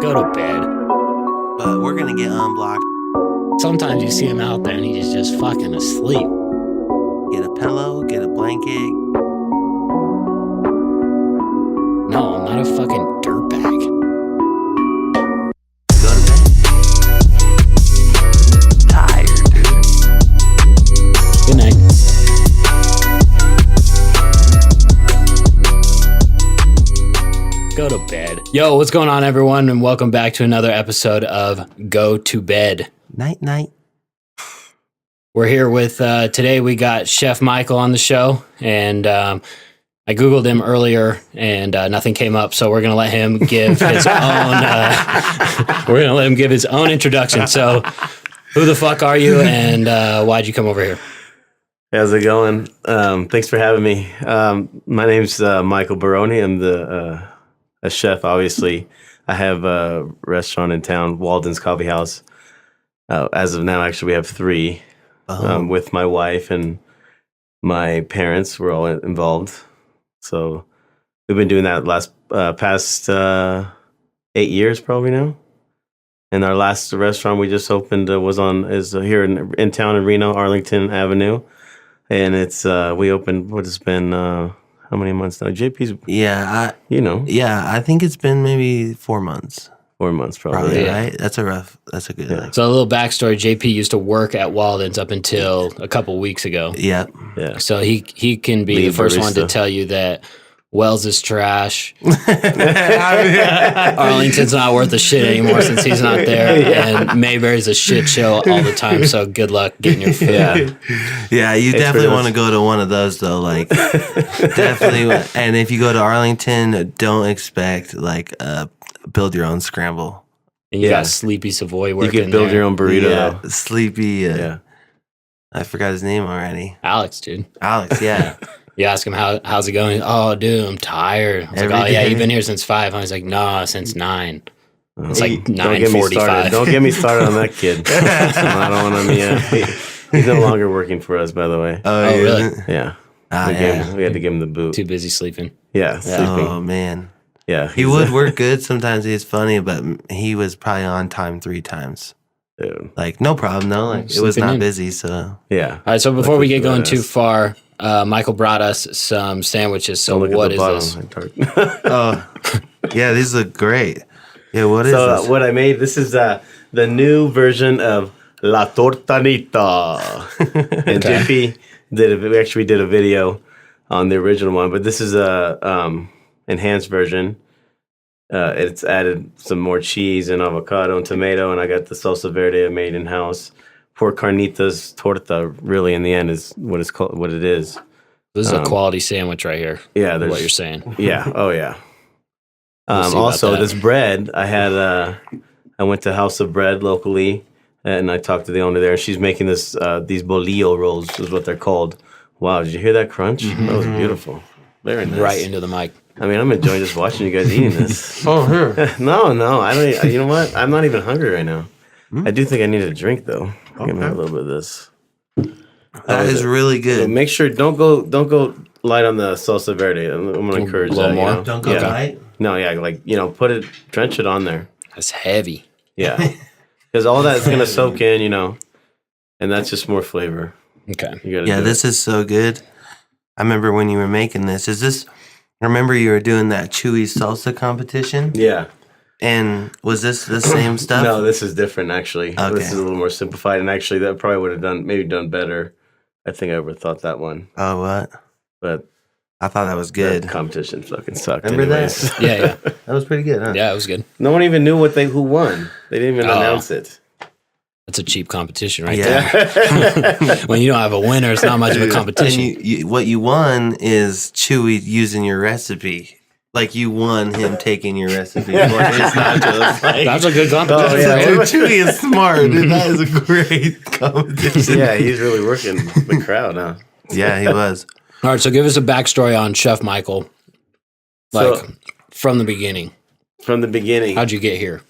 Go to bed. But we're going to get unblocked. Sometimes you see him out there and he's just fucking asleep. Get a pillow, get a blanket. No, I'm not a fucking dirtbag. Go to bed. Tired, dude. Good night. Go to bed. Yo, what's going on, everyone? And welcome back to another episode of Go to Bed. Night, night. We're here with, today we got Chef Michael on the show, and I Googled him earlier, and nothing came up, so we're going to let him give his own introduction. So, who the fuck are you, and why'd you come over here? How's it going? Thanks for having me. My name's Michael Barone. I'm a chef, obviously. I have a restaurant in town, Walden's Coffee House. As of now, actually, we have 3 with my wife and my parents. We're all involved. So we've been doing that past 8 years probably now. And our last restaurant we just opened is here in town in Reno, Arlington Avenue. And it's we opened what has been how many months now? JP's Yeah, I think it's been maybe 4 months. 4 months probably. Yeah. Right? That's a good Yeah. So a little backstory, JP used to work at Walden's up until a couple weeks ago. Yep. Yeah. So he can be Lead the first one to barista. tell you that Wells is trash. Arlington's not worth a shit anymore since he's not there. And Mayberry's a shit show all the time. So good luck getting your food. Yeah, you It's definitely for want to go to one of those though. Like, definitely. And if you go to Arlington, don't expect build your own scramble. And you Yeah. got Sleepy Savoy You working can build there. your own burrito. Yeah, Sleepy. Yeah. I forgot his name already. Alex, dude. Alex. Yeah. You ask him, how's it going? Oh, dude, I'm tired. I was Every like, oh, yeah, day. you've been here since 5. I was like, nah, since 9. It's like Don't get me started. 9:45. Don't get me started on that kid. I don't want to. He's no longer working for us, by the way. Oh, really? Yeah. Ah, we yeah. had to give him the boot. Too busy sleeping. Yeah, sleeping. Oh man, Yeah, he would work good. Sometimes he's funny, but he was probably on time 3 times. Dude. Like no problem, no. Like it was Sleeping not in. busy, so Yeah. All right, so before we get going badass. too far, Michael brought us some sandwiches. So Don't look what at is the this? bottom. oh yeah, these look great. Yeah, what is So this? what I made, this is the new version of La Tortanita. And Okay. JP we did a video on the original one, but this is a enhanced version. It's added some more cheese and avocado and tomato, and I got the salsa verde I made in house. Poor carnitas torta, really, in the end, is what it's called. What it is. This is a quality sandwich right here. Yeah, What you're saying. Yeah. Oh, yeah. We'll see about Also, that. this bread, I went to House of Bread locally, and I talked to the owner there. And she's making these bolillo rolls, is what they're called. Wow, did you hear that crunch? That was beautiful. Very nice. Right into the mic. I mean, I'm enjoying just watching you guys eating this. Oh, here. No, I don't. You know what? I'm not even hungry right now. I do think I need a drink though. Give me a little bit of this. That is really So good. make sure don't go light on the salsa verde. I'm gonna encourage a little that. more? You know? Don't go Yeah. light. No, yeah, drench it on there. That's heavy. Yeah, because all that's gonna soak in, and that's just more flavor. Okay. You gotta. Yeah, do this is so good. I remember when you were making this. I remember you were doing that chewy salsa competition. it. Yeah. And was this the same stuff? No, this is different actually. Okay. This is a little more simplified, and actually, that probably would have done better. I think I overthought that one, Oh, what? but I thought that was good. the competition fucking sucked. Remember that? anyways. Yeah. That was pretty good, huh? Yeah, it was good. No one even knew who won. They didn't even Oh. announce it. That's a cheap competition right Yeah. there. When you don't have a winner, it's not much of a And competition. what you won is Chewy using your recipe. Like you won him taking your recipe for his nachos. Like, That's a good competition. Oh, yeah. for him. Chewy is smart, dude. That is a great competition. Yeah, he's really working the crowd, huh? Yeah, he was. All right, so give us a backstory on Chef Michael. From the beginning. From the beginning, How'd you get here?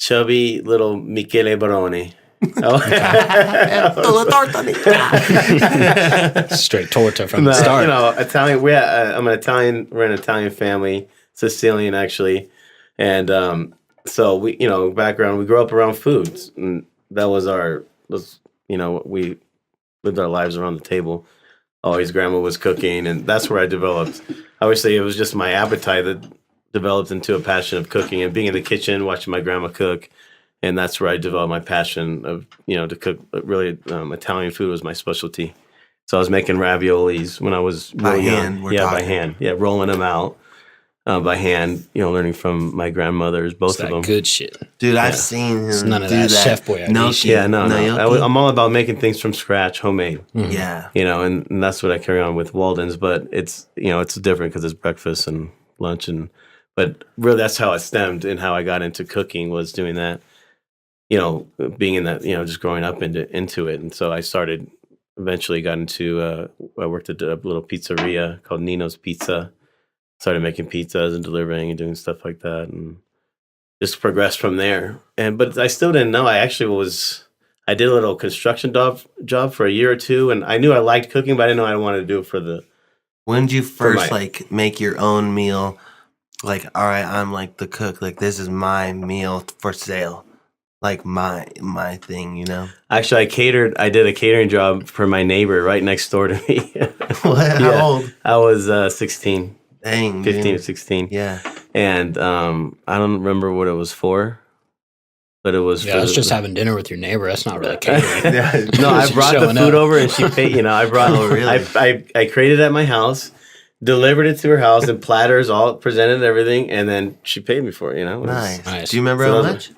chubby little Michele Barone. Oh. Straight torta from No, the start. Italian. We're an Italian family, Sicilian actually, And so we, background, we grew up around foods, and that was we lived our lives around the table. Always grandma was cooking, and that's where I developed. I would say it was just my appetite that developed into a passion of cooking and being in the kitchen, watching my grandma cook. And that's where I developed my passion of, to cook. Really, Italian food was my specialty. So I was making raviolis when I was by really hand. young. By hand. Yeah, rolling them out by hand. Learning from my grandmothers, both of them. Good shit, dude. I've seen him. It's none of do that that. chef boy. No, I'm all about making things from scratch, homemade. Mm-hmm. Yeah, and that's what I carry on with Walden's. But it's it's different because it's breakfast and lunch, but really that's how it stemmed and how I got into cooking was doing that. Being in that, just growing up into it. And so I eventually got into, I worked at a little pizzeria called Nino's Pizza. Started making pizzas and delivering and doing stuff like that. And just progressed from there. But I still didn't know. I did a little construction job for a year or two. And I knew I liked cooking, but I didn't know I wanted to do it for the. When did you first make your own meal? Like, all right, I'm like the cook. Like, this is my meal for sale. Like my thing, Actually, I did a catering job for my neighbor right next door to me. What? How old? I was 16. Dang, 15 dude. or 16. Yeah. And I don't remember what it was for, but it was it's just having dinner with your neighbor. That's not really catering. No, I brought the Showing food up. over and she paid, I brought really? I created it at my house, delivered it to her house in platters, all presented everything, and then she paid me for it, It was- Nice. Do you remember how much?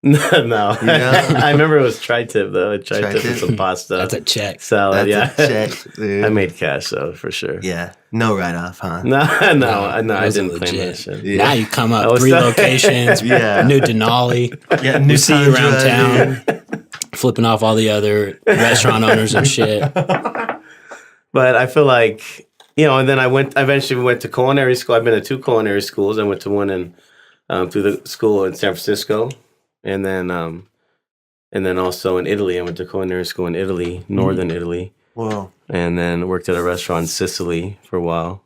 No. I remember it was tri-tip though. Tri-tip with some pasta. That's a check. Salad, That's a check, dude. I made cash though, for sure. Yeah. No write-off, huh? No, I wasn't didn't claim that legit. shit. Yeah. Now you come I up was 3 so- locations, new Denali. Yeah, We see you around Tundra, town, flipping off all the other restaurant owners and shit. But I feel like, and then I eventually went to culinary school. I've been to 2 culinary schools. I went to one through the school in San Francisco. And then also in Italy. I went to culinary school in Italy, northern Italy. Whoa. And then worked at a restaurant in Sicily for a while.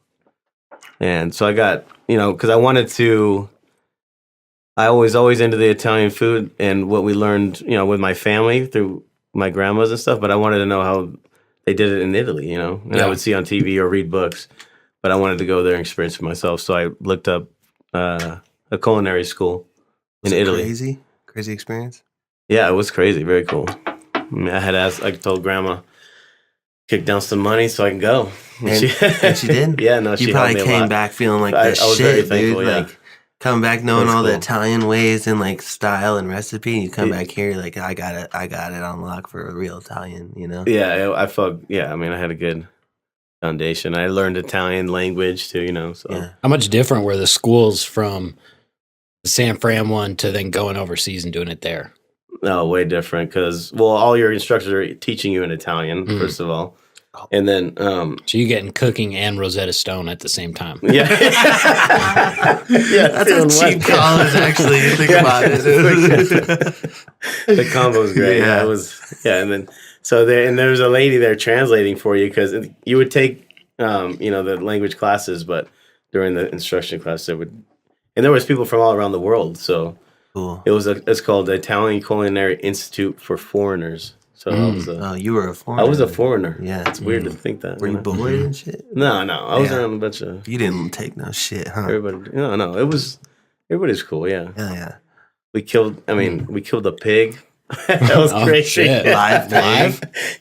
And so I got, because I wanted to, I was always into the Italian food and what we learned, with my family through my grandmas and stuff. But I wanted to know how they did it in Italy, And I would see on TV or read books. But I wanted to go there and experience it myself. So I looked up a culinary school in Italy. Crazy experience? Yeah, it was crazy. Very cool. I told grandma, kick down some money so I can go. And she did? Yeah, no, she You helped probably me a came lot. back feeling like I this was very shit, thankful, dude. yeah. Like, coming back knowing That's all the cool. Italian ways and, like, style and recipe. And you come back here, like, I got it on lock for a real Italian, Yeah, I felt, I had a good foundation. I learned Italian language too, so. Yeah. How much different were the schools from the San Fran one to then going overseas and doing it there? No, way different because, all your instructors are teaching you in Italian, first of all. And then, So you're getting cooking and Rosetta Stone at the same time. yeah. That's a cheap college, actually. You think about it. The combo's great. Yeah. Yeah, it was. Yeah, and then there was a lady there translating for you because you would take, the language classes, but during the instruction class, there was people from all around the world. So Cool. it's called the Italian Culinary Institute for Foreigners. So You were a foreigner. I was a foreigner. Yeah. It's weird to think that. Were you bullied and shit? No. I was Yeah. around a bunch of You didn't take no shit, huh? everybody. No. Everybody's cool. Yeah. Yeah. We killed a pig. That was Oh, crazy. shit. Live?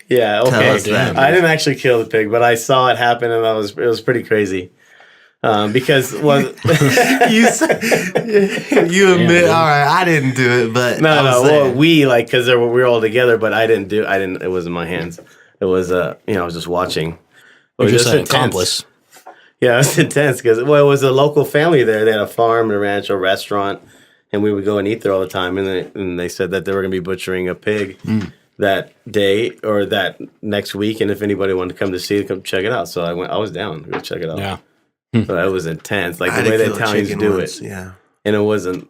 Yeah. Tell Okay. us that. I didn't actually kill the pig, but I saw it happen, and it was pretty crazy. Because You admit, all right, I didn't do it, but no. saying. Well, we because we were all together, but I didn't. It wasn't my hands. It was I was just watching. It You're was just an intense. accomplice. Yeah, it was intense because it was a local family there. They had a farm, a ranch, a restaurant, and we would go and eat there all the time. And they said that they were going to be butchering a pig that day or that next week, and if anybody wanted to come to see it, come check it out. So I went. I was down to go check it out. Yeah. But it was intense, like I the way did the kill a Italians chicken do once, it, Yeah. and it wasn't.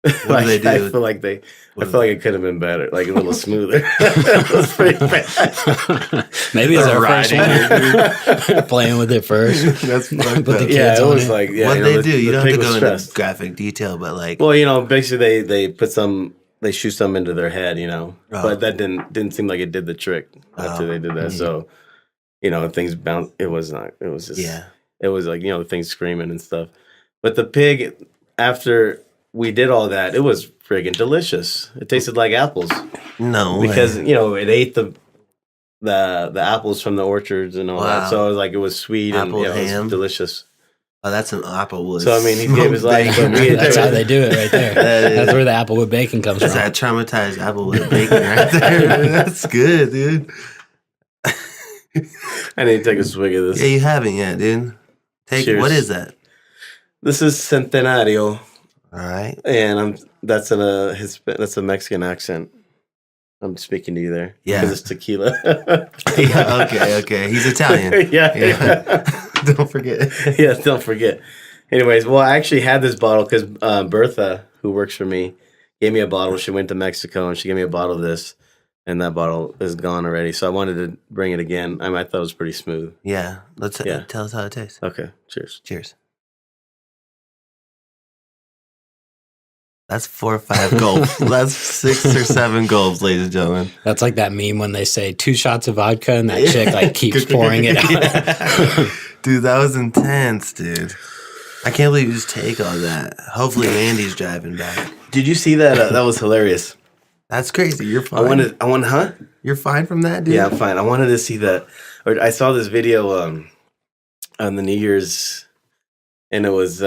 What do they do? I feel like it could have been better, like a little smoother. It was pretty bad. Maybe it's our first one. Playing with it first. That's Put the kids Yeah, it on was it. like what they do. You don't have to go into stressed. graphic detail, but like, Well, basically they shoot some into their head, but that didn't seem like it did the trick after they did that. So, things bounced. It was not. It was just. yeah. It was like things screaming and stuff. But the pig, after we did all that, it was friggin' delicious. It tasted like apples No, because way. It ate the apples from the orchards and all that. So it was sweet Apple and it ham. was delicious. Oh, that's an Applewood. So I mean, he gave his life. But That's how they do it right there. That's where the Applewood bacon comes That's from. that traumatized Applewood bacon right there. That's good, dude. I need to take a swig of this. Yeah, you haven't yet, dude. Cheers. What is that? This is Centenario, All right. and that's a Mexican accent. I'm speaking to you there. Yeah. Because it's tequila. Yeah, okay. He's Italian. Yeah. Don't forget. Yeah, don't forget. Anyways, well, I actually had this bottle because Bertha, who works for me, gave me a bottle. She went to Mexico and she gave me a bottle of this, and that bottle is gone already. So I wanted to bring it again. I thought it was pretty smooth. Yeah. Let's tell us how it tastes. Okay, cheers. Cheers. That's 4 or 5 gulps. That's 6 or 7 gulps, ladies and gentlemen. That's like that meme when they say 2 shots of vodka and that chick keeps pouring it out. Yeah. Dude, that was intense, dude. I can't believe you just take all that. Hopefully Mandy's driving back. Did you see that? That was hilarious. That's crazy. You're fine. Huh? You're fine from that, dude? Yeah, I'm fine. I wanted to see that. Or I saw this video on the New Year's, and it was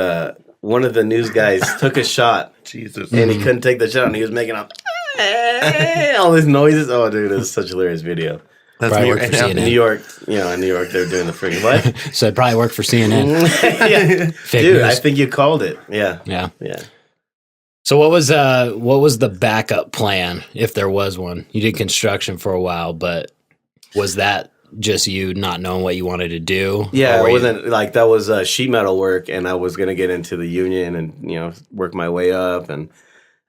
one of the news guys took a shot. Jesus. And he couldn't take the shot, and he was making all these noises. Oh, dude, it was such a hilarious video. That's Probably me worked right for now. CNN. In New York, they're doing the freaking what? So it probably worked for CNN. Yeah. Fake Dude, news. I think you called it. Yeah. Yeah. Yeah. So what was the backup plan, if there was one? You did construction for a while, but was that just you not knowing what you wanted to do? Yeah, Or it were wasn't like that was sheet metal work, and I was gonna get into the union and work my way up, and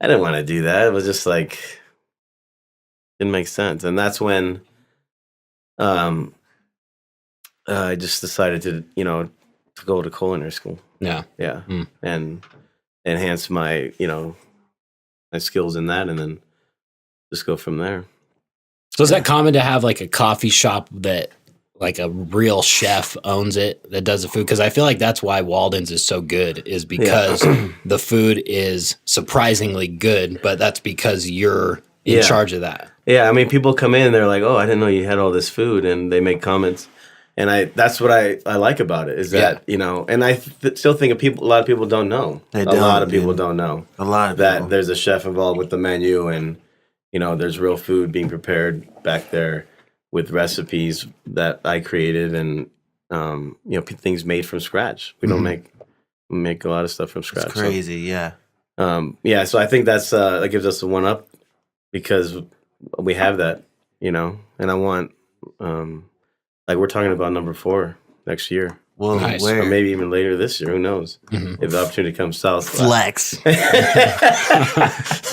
I didn't want to do that. It was just like didn't make sense, and that's when I just decided to go to culinary school. Yeah. Yeah, and enhance my my skills in that, and then just go from there. So is that common to have like a coffee shop that like a real chef owns it that does the food? Because I feel like that's why Walden's is so good, is because the food is surprisingly good, but that's because you're in charge of that. Yeah, I mean, people come in and they're like, "Oh, I didn't know you had all this food," and they make comments, and that's what I like about it is that and I still think a lot of people don't know. A lot of people don't know. A lot of that people. there's a chef involved with the menu, and there's real food being prepared back there with recipes that I created, and things made from scratch. We don't make a lot of stuff from scratch. It's crazy, yeah. So I think that gives us a one up because we have that, and I want we're talking about number 4 next year. Well, Nice. Or where? maybe even later this year. Who knows? If the opportunity comes south. Flex.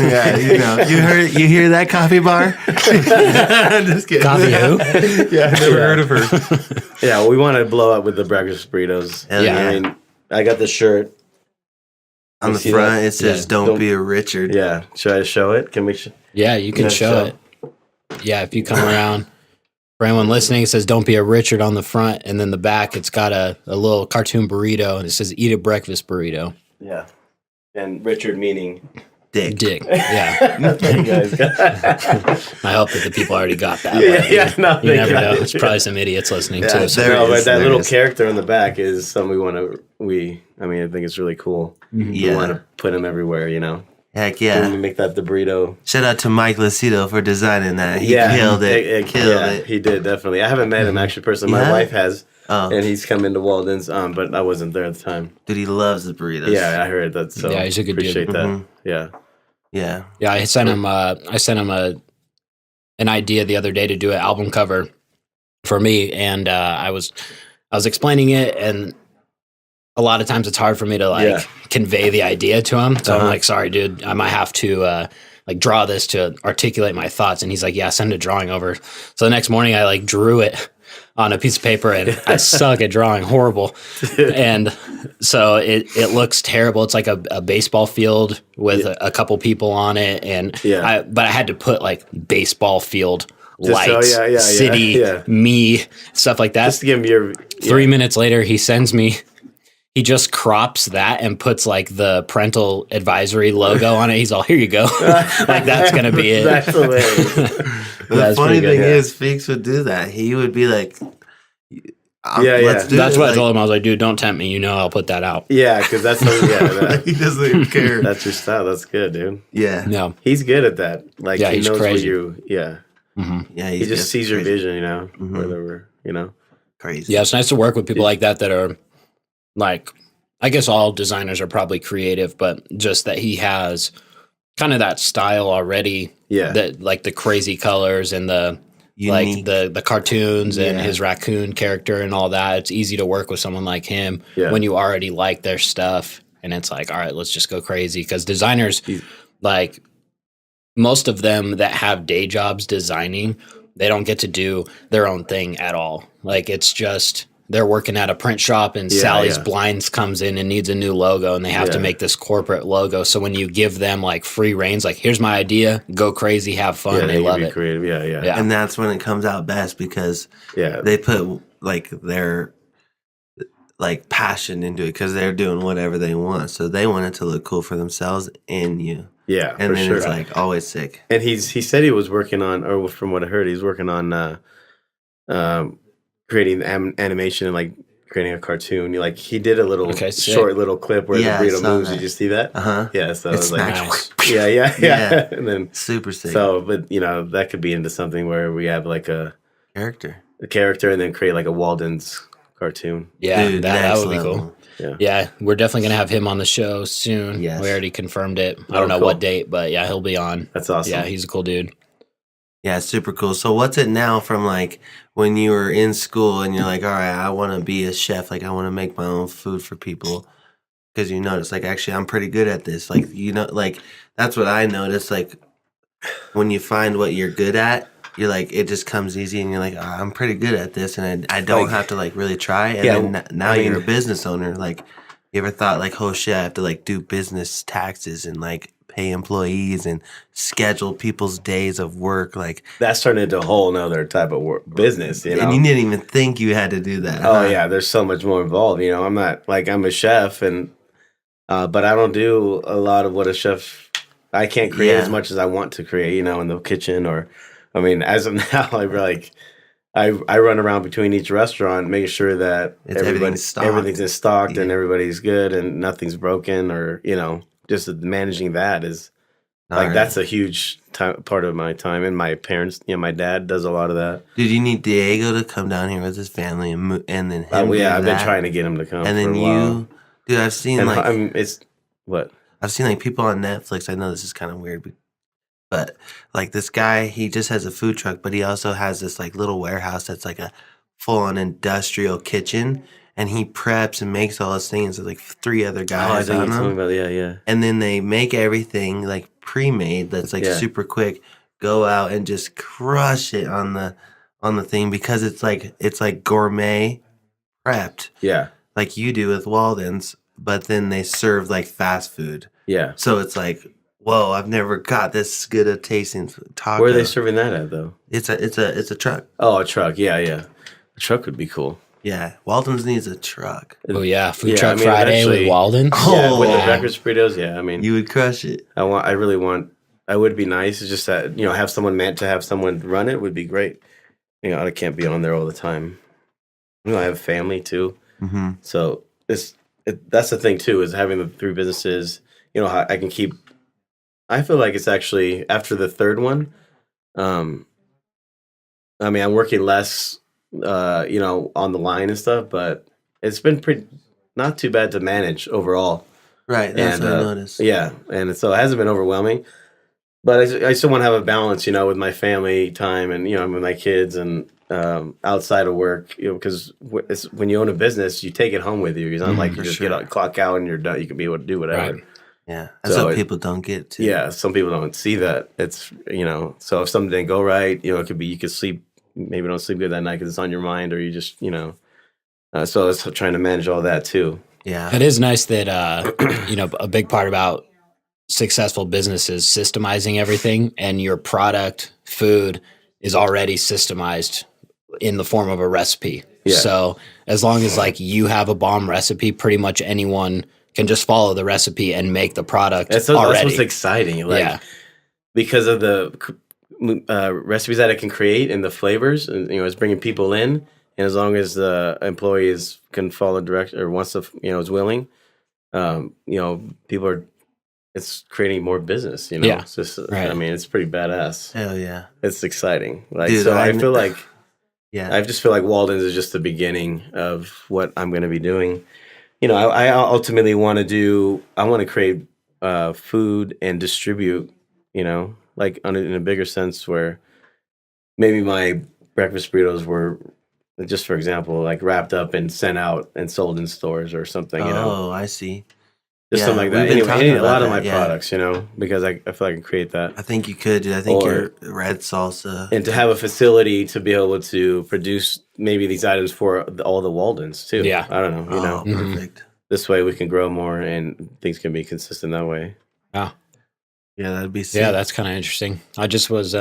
Yeah, you hear that coffee bar? I'm just kidding. Coffee who? Yeah, I've never heard of her. Yeah, we want to blow up with the breakfast burritos. Hell yeah. I mean, I got the shirt. On You the see front, that? it says, Yeah. don't be a Richard. Yeah, should I show it? Can we? Yeah, you can Yeah, show it. Yeah, if you come around. For anyone listening, it says "Don't be a Richard" on the front, and then the back, it's got a little cartoon burrito, and it says "Eat a breakfast burrito." Yeah, and Richard meaning Dick. Yeah, You guys got- I hope that the people already got that. yeah, no, You they never got know. it. It's probably some idiots listening Yeah, too. So there No, it but is, that there little it is. character in the back is something we want to. I think it's really cool. We Yeah. want to put him everywhere. Heck When yeah. we make that the burrito. Shout out to Mike Lucido for designing that. He Yeah, killed it. Killed it. He did definitely. I haven't met him actually personally. My Yeah? wife has, Oh, and he's come into Walden's. But I wasn't there at the time. dude, he loves the burritos. Yeah, I heard that. So Yeah, he's a good dude. appreciate that. Mhm. Yeah. Yeah. yeah, I sent him an idea the other day to do an album cover for me, and I was explaining it, and a lot of times it's hard for me to like convey the idea to him. So I'm like, sorry, dude, I might have to like draw this to articulate my thoughts. And he's like, yeah, send a drawing over. So the next morning I like drew it on a piece of paper, and I suck at drawing, horrible. And so it looks terrible. It's like a baseball field with a couple people on it. And but I had to put like baseball field lights, city, me, stuff like that. Just to give him your 3 minutes later, he sends me. He just crops that and puts like the parental advisory logo on it. He's all, here you go. Like that's gonna be it. That's hilarious. The funny thing is, Feeks would do that. He would be like, let's do That's it. what I told him. I was like, dude, don't tempt me. You know, I'll put that out. Yeah, because that's he doesn't even care. That's your style. That's good, dude. Yeah. No. He's good at that. Like he knows crazy. what you. Yeah. He just sees your vision. You know, whether we're crazy. Yeah, it's nice to work with people like that are like, I guess all designers are probably creative, but just that he has kind of that style already. Yeah. That like the crazy colors and the unique. Like the cartoons and his raccoon character and all that. It's easy to work with someone like him when you already like their stuff. And it's like, all right, let's just go crazy. Because designers, like most of them that have day jobs designing, they don't get to do their own thing at all. Like it's just they're working at a print shop and Sally's Blinds comes in and needs a new logo and they have to make this corporate logo. So when you give them like free reins, like here's my idea, go crazy, have fun, they love it. Creative. Yeah. And that's when it comes out best because they put like their like passion into it because they're doing whatever they want. So they want it to look cool for themselves and you. Yeah, and then it's like always sick. And he said he was working on, or from what I heard, he's working on creating animation and like creating a cartoon. Like he did a little short little clip where the burrito moves. Did you see that? Yeah. So it's like nice. Yeah. And then super sick. So, but that could be into something where we have like a character, and then create like a Walden's cartoon. Yeah, dude, that would be level. Cool. Yeah, we're definitely gonna have him on the show soon. Yes. We already confirmed it. I don't know what date, but yeah, he'll be on. That's awesome. Yeah, he's a cool dude. Yeah, super cool. So what's it now from like when you were in school and you're like, all right, I want to be a chef. Like I want to make my own food for people. Because you notice like, actually, I'm pretty good at this. Like, like that's what I noticed. Like when you find what you're good at, you're like, it just comes easy and you're like, I'm pretty good at this. And I don't have to like really try. And then now you're a business owner. Like you ever thought like, oh shit, I have to like do business taxes and like pay employees and schedule people's days of work. Like that's turned into a whole nother type of business, And you didn't even think you had to do that. Oh yeah, there's so much more involved. I'm not like I'm a chef and but I don't do a lot of what a chef I can't create as much as I want to create, in the kitchen or I mean, as of now I run around between each restaurant making sure that everything's in stocked and everybody's good and nothing's broken or just managing that is like that's a huge part of my time. And my parents, my dad does a lot of that. Dude, you need Diego to come down here with his family and then him. I've been trying to get him to come. And then dude, I've seen I've seen like people on Netflix. I know this is kind of weird, but like this guy, he just has a food truck, but he also has this like little warehouse that's like a full-on industrial kitchen. And he preps and makes all those things with like 3 other guys. I think you told me about it. Yeah. And then they make everything like pre-made that's like super quick. Go out and just crush it on the thing because it's like gourmet prepped. Yeah. Like you do with Walden's, but then they serve like fast food. Yeah. So it's like, whoa, I've never got this good a tasting taco. Where are they serving that at though? It's a truck. Oh, a truck. Yeah. A truck would be cool. Yeah, Walden's needs a truck. Oh yeah, food truck Friday with Walden. Oh, with the breakfast burritos. Yeah, I mean, you would crush it. I really want. I would be nice. It's just that have someone meant to have someone run it would be great. I can't be on there all the time. I have a family too, so that's the thing too is having the 3 businesses. I can keep. I feel like it's actually after the 3rd one. I mean, I'm working less. On the line and stuff, but it's been not too bad to manage overall. Right, that's what I noticed. Yeah, and so it hasn't been overwhelming, but I still want to have a balance, with my family time and with my kids, and outside of work, because when you own a business, you take it home with you. It's not like you just get out, clock out and you're done. You can be able to do whatever. Right. Yeah, that's what people don't get to. Yeah, some people don't see that. It's so if something didn't go right, it could be you could sleep, maybe don't sleep good that night because it's on your mind, or you just so it's trying to manage all that too. Yeah, it is nice that a big part about successful business is systemizing everything, and your product food is already systemized in the form of a recipe. Yeah. So as long as like you have a bomb recipe, pretty much anyone can just follow the recipe and make the product already. That's what's exciting. Because of the recipes that it can create and the flavors, and it's bringing people in. And as long as the employees can follow direction or wants to, is willing, people are. It's creating more business. Yeah. It's just, right. I mean, it's pretty badass. Hell yeah, it's exciting. Dude, I feel like, I just feel like Walden's is just the beginning of what I'm going to be doing. I ultimately want to create food and distribute, in a bigger sense where maybe my breakfast burritos were, just for example, like wrapped up and sent out and sold in stores or something, Oh, I see. Just something like that. Anyway, a lot of my products, because I feel like I can create that. I think you could. I think your red salsa. And to have a facility to be able to produce maybe these items for all the Waldens too. Yeah. I don't know. Perfect. This way we can grow more and things can be consistent that way. Yeah. Yeah, that'd be sick. Yeah, that's kind of interesting. I just was,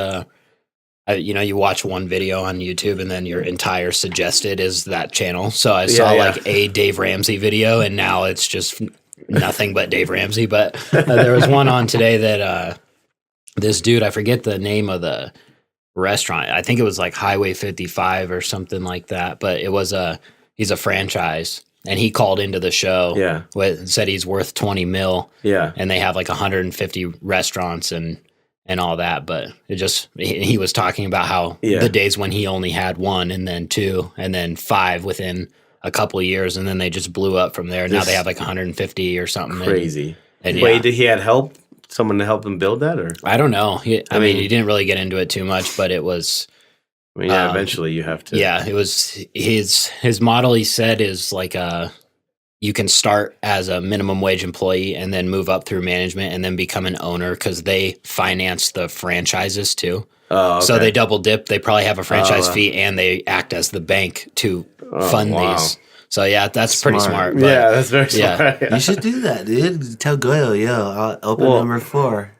you watch one video on YouTube and then your entire suggested is that channel. So I saw like a Dave Ramsey video and now it's just nothing but Dave Ramsey. But there was one on today that this dude, I forget the name of the restaurant. I think it was like Highway 55 or something like that. But it was he's a franchise. And he called into the show and said he's worth 20 mil. Yeah. And they have like 150 restaurants and all that. But he was talking about how the days when he only had one and then two and then five within a couple of years. And then they just blew up from there. Now they have like 150 or something. Crazy. Wait, did he have help? Someone to help him build that? Or I don't know. I mean, he didn't really get into it too much, but it was... eventually you have to. Yeah, it was his model. He said is like you can start as a minimum wage employee and then move up through management and then become an owner because they finance the franchises too. Oh, okay. So they double dip. They probably have a franchise fee and they act as the bank to fund these. So yeah, that's pretty smart. But, yeah, that's very smart. You should do that, dude. Tell Goyle, I'll open number 4.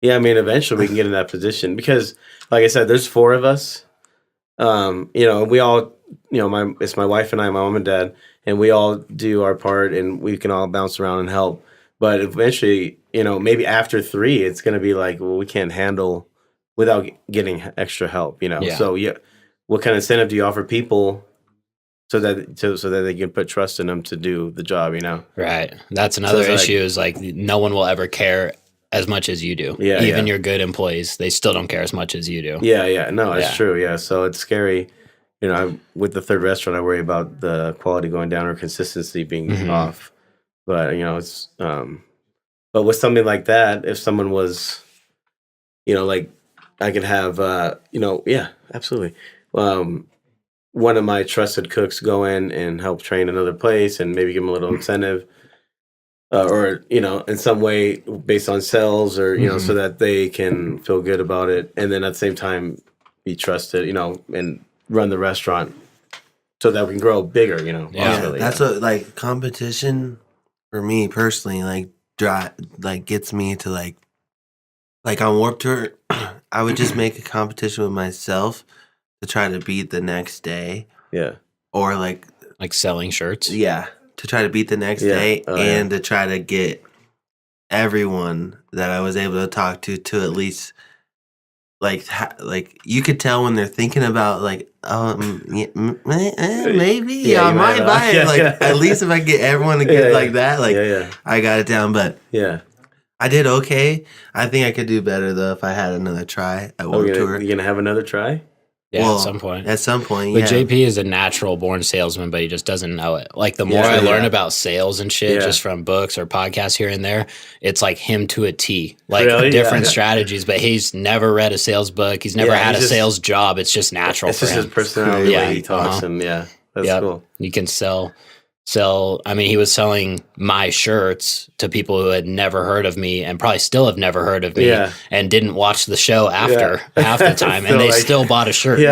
Yeah, I mean, eventually we can get in that position because, like I said, there's 4 of us. We all, it's my wife and I, my mom and dad, and we all do our part, and we can all bounce around and help. But eventually, maybe after 3, it's going to be like, well, we can't handle without getting extra help. Yeah. So what kind of incentive do you offer people so that they can put trust in them to do the job? Right. That's another issue. Is like no one will ever care as much as you do. Yeah, even your good employees, they still don't care as much as you do. Yeah. No, it's true. Yeah. So it's scary. With the 3rd restaurant, I worry about the quality going down or consistency being off. But, it's, but with something like that, if someone was, like I could have, absolutely. One of my trusted cooks go in and help train another place and maybe give them a little incentive. Or in some way based on sales, or so that they can feel good about it, and then at the same time be trusted, and run the restaurant so that we can grow bigger. That's what like competition for me personally gets me to like on Warped Tour. I would just make a competition with myself to try to beat the next day. Yeah, or like selling shirts. Yeah. To try to beat the next day and to try to get everyone that I was able to talk to at least like you could tell when they're thinking about maybe I might buy it. At least if I get everyone to get like that, I got it down. But I did okay. I think I could do better though if I had another try at Warped Tour. You gonna have another try? Yeah, at some point. At some point, But JP is a natural born salesman, but he just doesn't know it. Like the more I learn about sales and shit, just from books or podcasts here and there, it's like him to a T. Like different strategies, but he's never read a sales book. He's never had a sales job. It's just natural. It's just his personality, the way he talks, and that's cool. You can sell. I mean, he was selling my shirts to people who had never heard of me and probably still have never heard of me and didn't watch the show after half the time, and they still bought a shirt. Dude,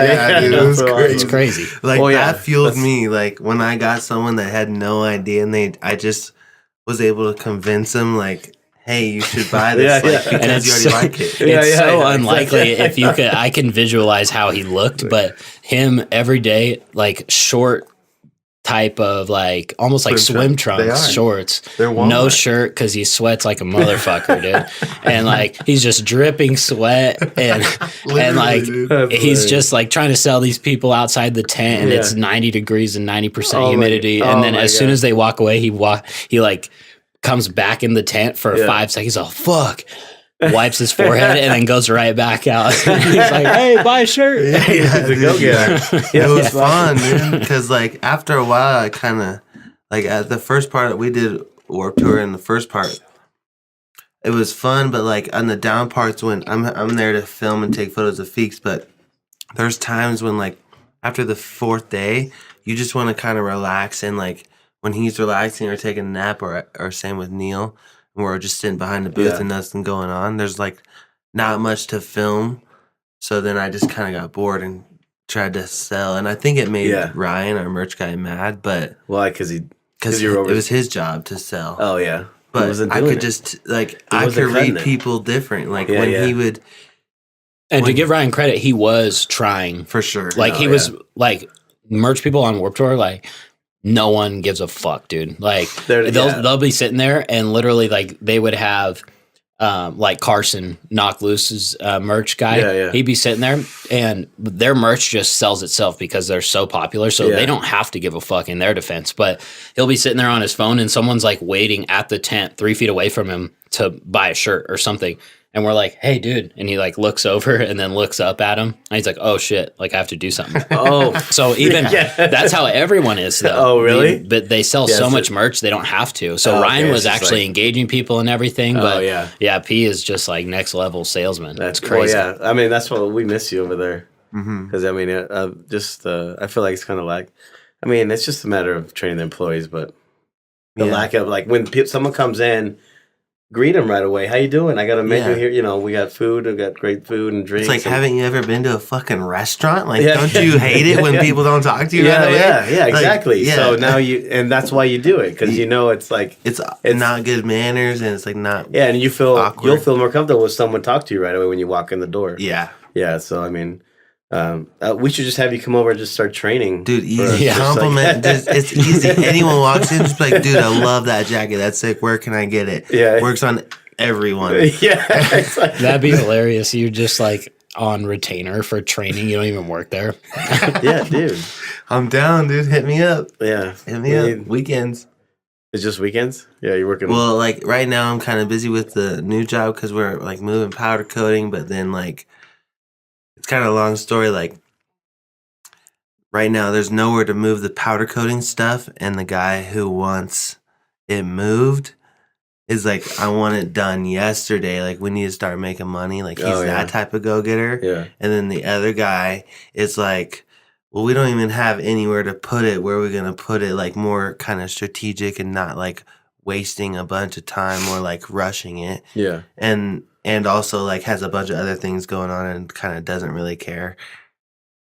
it was crazy. It's crazy. Like that fueled me. Like when I got someone that had no idea, and I just was able to convince them, like, hey, you should buy this because you already like it. It's so unlikely. If you could, I can visualize how he looked, but him every day, like short type of like almost like swim trunks shorts, no shirt because he sweats like a motherfucker, dude, and like he's just dripping sweat and like he's just like trying to sell these people outside the tent, and it's 90 degrees and 90% humidity, and then as soon as they walk away, he like comes back in the tent for 5 seconds. Oh fuck. Wipes his forehead and then goes right back out. He's like, "Hey, buy a shirt." It was fun, dude. Because like after a while, I kind of like at the first part we did Warped Tour, in the first part, it was fun. But like on the down parts, when I'm there to film and take photos of Feeks, but there's times when like after the 4th day, you just want to kind of relax, and like when he's relaxing or taking a nap, or same with Neil. We're just sitting behind the booth and nothing going on. There's like not much to film. So then I just kind of got bored and tried to sell. And I think it made Ryan, our merch guy, mad. But why? Because it was his job to sell. Oh, yeah. But I could just like, I could read people different. Like when he would. And to give Ryan credit, he was trying. For sure. Like he was like merch people on Warped Tour, like. No one gives a fuck, dude. Like they'll be sitting there and literally like they would have like Carson Knock Loose's merch guy. He'd be sitting there and their merch just sells itself because they're so popular. So they don't have to give a fuck in their defense. But he'll be sitting there on his phone and someone's like waiting at the tent 3 feet away from him to buy a shirt or something. And we're like, "Hey, dude." And he like looks over and then looks up at him. And he's like, "Oh shit, like I have to do something." So even that's how everyone is though. Oh, really? But they sell so much merch, they don't have to. So Ryan was actually engaging people and everying. But P is just like next level salesman. That's crazy. Well, I mean, that's what we miss you over there. Because I mean, I feel like it's kind of like, I mean, it's just a matter of training the employees, but the lack of like when someone comes in, greet them right away. How you doing? I got a menu here. You know, we got food. We got great food and drinks. It's like, haven't you ever been to a fucking restaurant? Like, don't you hate it when people don't talk to you right away? Yeah, exactly. Like, so now and that's why you do it, because you know it's like it's not good manners, and it's like not and you feel awkward. You'll feel more comfortable with someone talk to you right away when you walk in the door. Yeah. So I mean. We should just have you come over and just start training. Dude, easy. Compliment. It's easy. Anyone walks in, just be like, dude, I love that jacket. That's sick. Where can I get it? Yeah. Works on everyone. That'd be hilarious. You're just like on retainer for training. You don't even work there. Yeah, dude. I'm down, dude. Hit me up. Yeah. Hit me up. Weekends. It's just weekends? Yeah, you're working. Well, like right now I'm kind of busy with the new job because we're like moving powder coating, but then like it's kind of a long story. Like right now, there's nowhere to move the powder coating stuff, and the guy who wants it moved is like, I want it done yesterday. Like, we need to start making money. Like, he's that type of go-getter. Yeah. And then the other guy is like, well, we don't even have anywhere to put it. Where are we gonna put it? Like, more kind of strategic and not like wasting a bunch of time or like rushing it. Yeah. And also like has a bunch of other things going on and kind of doesn't really care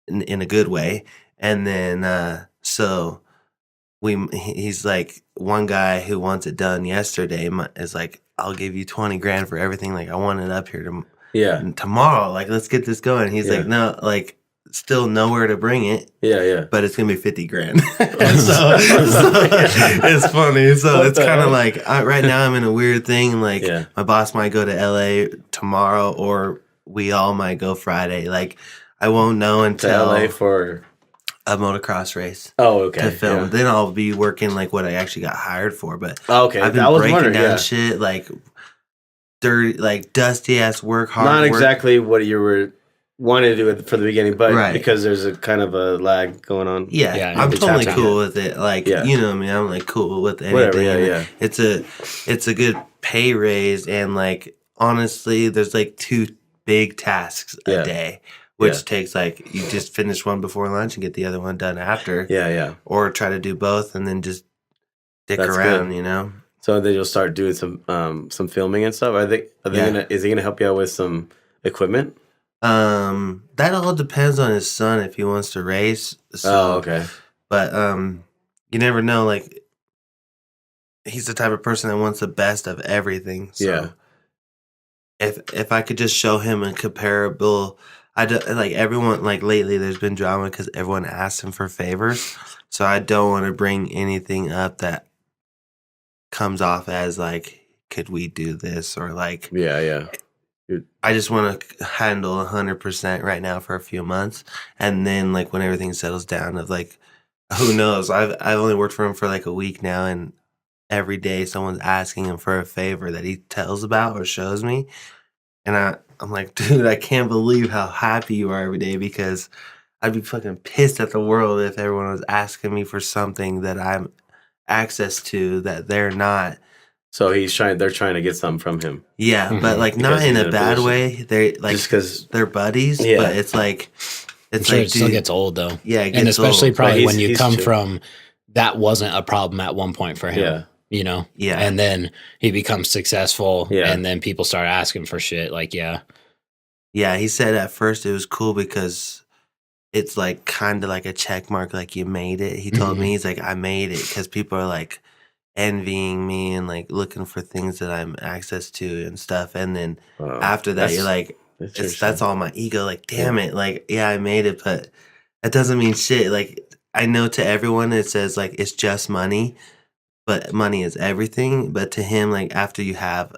in a good way. And then so he's like, one guy who wants it done yesterday is like, I'll give you 20 grand for everything. Like, I want it up here tomorrow. Like, let's get this going. He's like, no, like still nowhere to bring it. Yeah. But it's gonna be 50 grand. so it's funny. So it's kind of like right now I'm in a weird thing. Like my boss might go to LA tomorrow, or we all might go Friday. Like I won't know until LA for a motocross race. Oh, okay. To film. Yeah. Then I'll be working like what I actually got hired for. But I've been breaking down shit like dirty, like dusty ass work, hard. Not work. Exactly what you were wanted to do it for the beginning, but Right. because there's a kind of a lag going on. Yeah, Yeah, I'm it's totally happening. cool with it. Like, you know what I mean? I'm like cool with anything. Whatever, yeah. It's a good pay raise, and like honestly, there's like 2 big tasks a day, which takes like you just finish one before lunch and get the other one done after. Yeah. Or try to do both and then just dick around, you know? So then you'll start doing some filming and stuff. Is he gonna help you out with some equipment? That all depends on his son if he wants to race. So, okay. But you never know. Like, he's the type of person that wants the best of everything. So if I could just show him a comparable, like everyone, like lately there's been drama because everyone asks him for favors. So I don't want to bring anything up that comes off as like, could we do this, or like, I just want to handle 100% right now for a few months, and then like when everything settles down, of like, who knows? I've only worked for him for like a week now, and every day someone's asking him for a favor that he tells about or shows me, and I'm like, dude, I can't believe how happy you are every day, because I'd be fucking pissed at the world if everyone was asking me for something that I'm access to that they're not. So they're trying to get something from him. Yeah, but like not in a bad way. They like just because they're buddies. But it's like I'm sure it still gets old though. Yeah, it gets and especially old. probably when you come from that wasn't a problem at one point for him. Yeah. You know. Yeah. And then he becomes successful. Yeah. And then people start asking for shit. Like Yeah. He said at first it was cool because it's like kind of like a check mark, like you made it. He told me, he's like, I made it, because people are like envying me and like looking for things that I'm access to and stuff. And then after that, you're like, that's all my ego. Like, damn it. Like, yeah, I made it, but that doesn't mean shit. Like, I know to everyone it says like it's just money, but money is everything. But to him, like after you have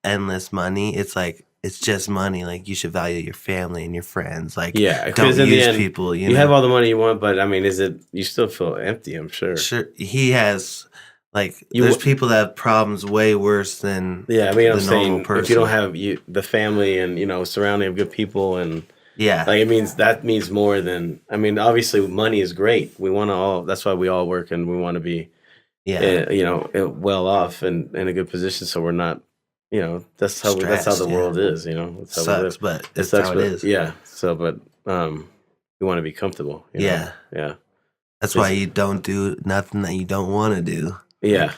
endless money, it's like, it's just money. Like, you should value your family and your friends. Like, don't use people. You know? Have all the money you want, but I mean, you still feel empty? I'm sure. Sure, he has. Like, there's people that have problems way worse than I mean, I'm saying person. If you don't have the family and surrounding of good people and like that means more than, I mean, obviously money is great. We want to all. That's why we all work, and we want to be well off and in a good position, so we're not. That's how the world is. That's how sucks, but that's how it is. Yeah. So, but you want to be comfortable. Yeah. That's why you don't do nothing that you don't want to do. Yeah.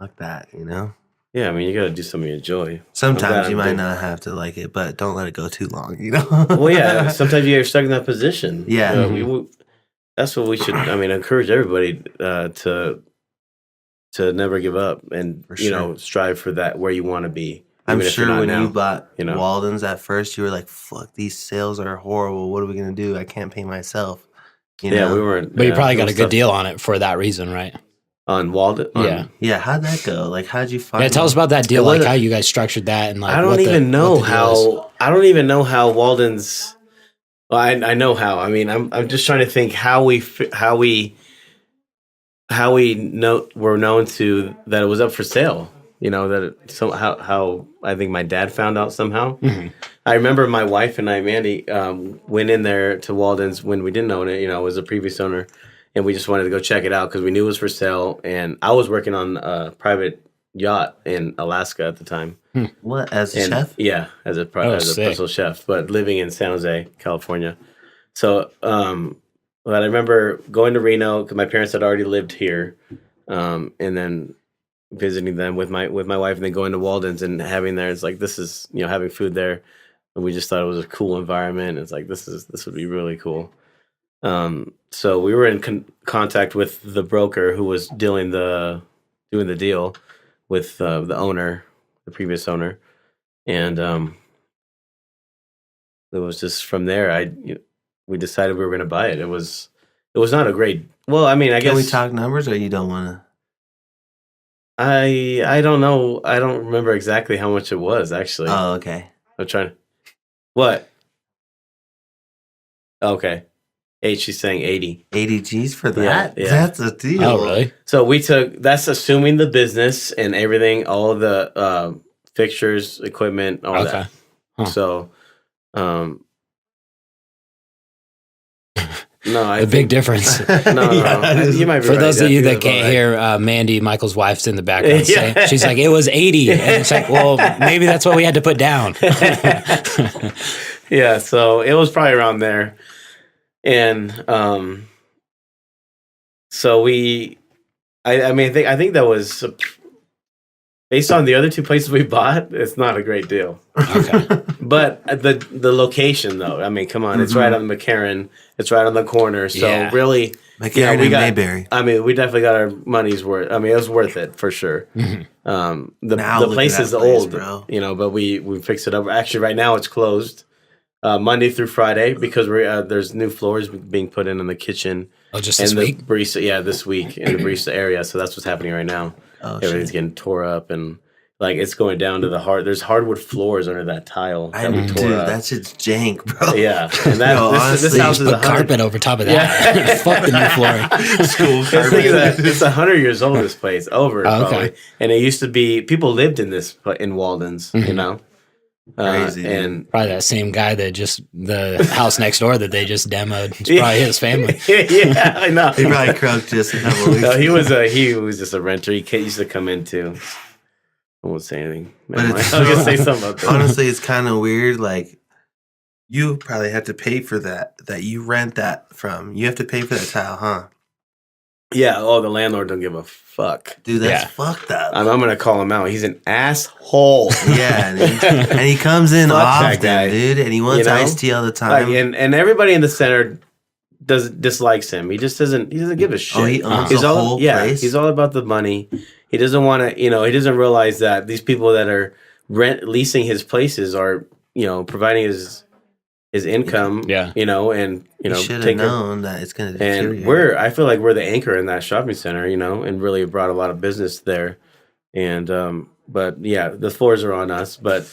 Like that, Yeah, I mean, you got to do something you enjoy. Sometimes you might not have to like it, but don't let it go too long. Well, yeah. Sometimes you're stuck in that position. Yeah. That's what we should. I mean, encourage everybody to never give up and strive for that where you want to be. I'm sure when you bought Walden's at first, you were like, "Fuck, these sales are horrible. What are we gonna do? I can't pay myself." Yeah, we weren't. But you probably got a good deal on it for that reason, right? On Walden. Yeah. How'd that go? Like, how'd you find? Yeah, tell us about that deal. Like how you guys structured that, and like I don't even know how Walden's. Well, I know how. I mean, I'm just trying to think how we were known to that it was up for sale. How I think my dad found out somehow. Mm-hmm. I remember my wife and I, Mandy, went in there to Walden's when we didn't own it. It was a previous owner, and we just wanted to go check it out because we knew it was for sale. And I was working on a private yacht in Alaska at the time. What, as a chef? Yeah, as a personal chef, but living in San Jose, California. So, but I remember going to Reno because my parents had already lived here, and then visiting them with my wife, and then going to Walden's and having there. It's like, this is having food there, and we just thought it was a cool environment. It's like this would be really cool. So we were in contact with the broker who was doing the deal with the owner, the previous owner, and it was just from there. We decided we were going to buy it. It was not a great. Well, I mean, I guess. Can we talk numbers, or you don't want to? I don't know. I don't remember exactly how much it was, actually. Oh, okay. I'm trying. What? Okay. She's saying 80. 80 G's for that? Yeah. That's a deal. Oh, really? So that's assuming the business and everything, all the fixtures, equipment, all that. Huh. So, A big difference. No. You might be For right. those of That you feels that about can't right. hear, Mandy, Michael's wife's in the background. Yeah. She's like, it was 80. And it's like, well, maybe that's what we had to put down. Yeah, so it was probably around there. And so I think that was based on the other two places we bought, it's not a great deal. Okay. But the location though, I mean, come on, it's right on McCarran, it's right on the corner. So Yeah. really McCarran and Mayberry. I mean, we definitely got our money's worth. I mean, it was worth it for sure. Now The look place at is that place, old, bro. but we fixed it up. Actually, right now it's closed Monday through Friday because there's new floors being put in the kitchen. Oh, just and this week? The barista, this week in the barista area. So that's what's happening right now. Oh, Everything's getting tore up and like it's going down to the there's hardwood floors under that tile that we tore Dude, up. that shit's jank, bro. Yeah, and that No, this honestly, house is Put carpet over top of that. Yeah. Fuck the new flooring. School It's 100 years old. This place over Oh, okay. probably, and it used to be people lived in this in Walden's, you know. Crazy, dude. And Probably that same guy that just, the house next door that they just demoed. It's probably his family. yeah, I know. He probably croaked just a couple weeks. No, he was just a renter. He used to come in too. I won't say anything. Never mind. it's I was gonna say something about that. Honestly, it's kind of weird. Like, you probably have to pay for that you rent that from. You have to pay for that tile, huh? Yeah. Oh, the landlord don't give a fuck. Dude, that's Yeah. fucked up. I'm gonna call him out. He's an asshole. Yeah, and he comes in Fuck that often, guy. dude, and he wants You know? iced tea all the Like, time. and everybody in the center dislikes him. He just doesn't give a shit. Oh, he owns He's the all, whole yeah, place? he's all about the money. He doesn't want to, he doesn't realize that these people that are leasing his places are, providing his income. Yeah. And you should have taking. known that it's going to deteriorate. And I feel like we're the anchor in that shopping center, and really brought a lot of business there. And but yeah, the floors are on us, but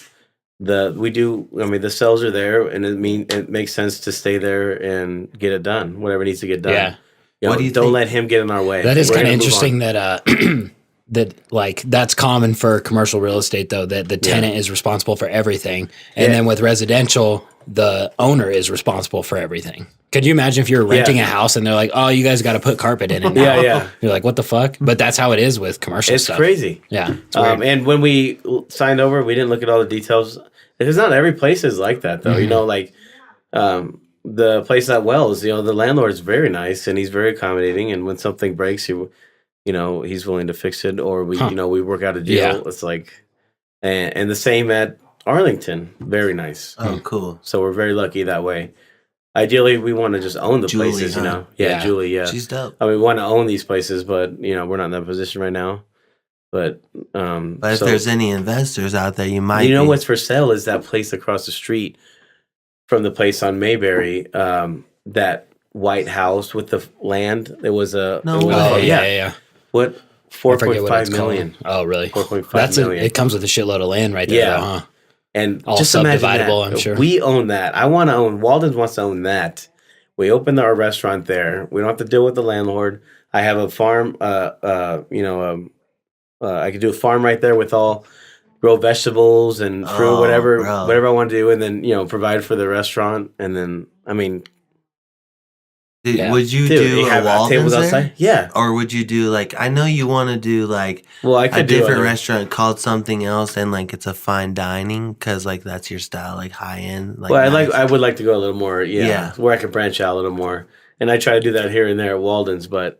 the cells are there, and it makes sense to stay there and get it done, whatever needs to get done. Yeah. What do you don't think? let him get in our way. That is We're kind of gonna move interesting on. that that's common for commercial real estate though, that the tenant is responsible for everything. And then with residential, the owner is responsible for everything. Could you imagine if you're renting a house and they're like, "Oh, you guys got to put carpet in it now." Yeah. You're like, "What the fuck?" But that's how it is with commercial It's stuff. crazy. Yeah. It's weird. And when we signed over, we didn't look at all the details. Because not every place is like that, though. The place at Wells, the landlord is very nice and he's very accommodating. And when something breaks, he's willing to fix it, or we work out a deal. Yeah. It's like, and the same at Arlington, very nice. Oh, cool. So we're very lucky that way. Ideally, we want to just own the Julie, places, huh? Yeah, Julie, yeah. She's dope. I mean, we want to own these places, but we're not in that position right now. But But if there's any investors out there, you might. what's for sale is that place across the street from the place on Mayberry, that white house with the land. It was a No it was- way. Oh, yeah. What I forget what 4.5 it's million? called. Oh, really? 4.5 million. It comes with a shitload of land right there. Yeah. Though, huh? And All just imagine that. subdividable, I'm sure. We own that. I want to own. Walden wants to own that. We open our restaurant there. We don't have to deal with the landlord. I have a farm. I could do a farm right there with all grow vegetables and fruit, Oh, whatever bro. I want to do, and then provide for the restaurant. And then Dude, Yeah. would you dude, do you a have Walden's tables there? outside. Yeah. Or would you do I know you want to do Well, I a could do different other- restaurant called something else, and it's a fine dining because that's your style, high end. Well, I would like to go a little more, where I could branch out a little more. And I try to do that here and there at Walden's, but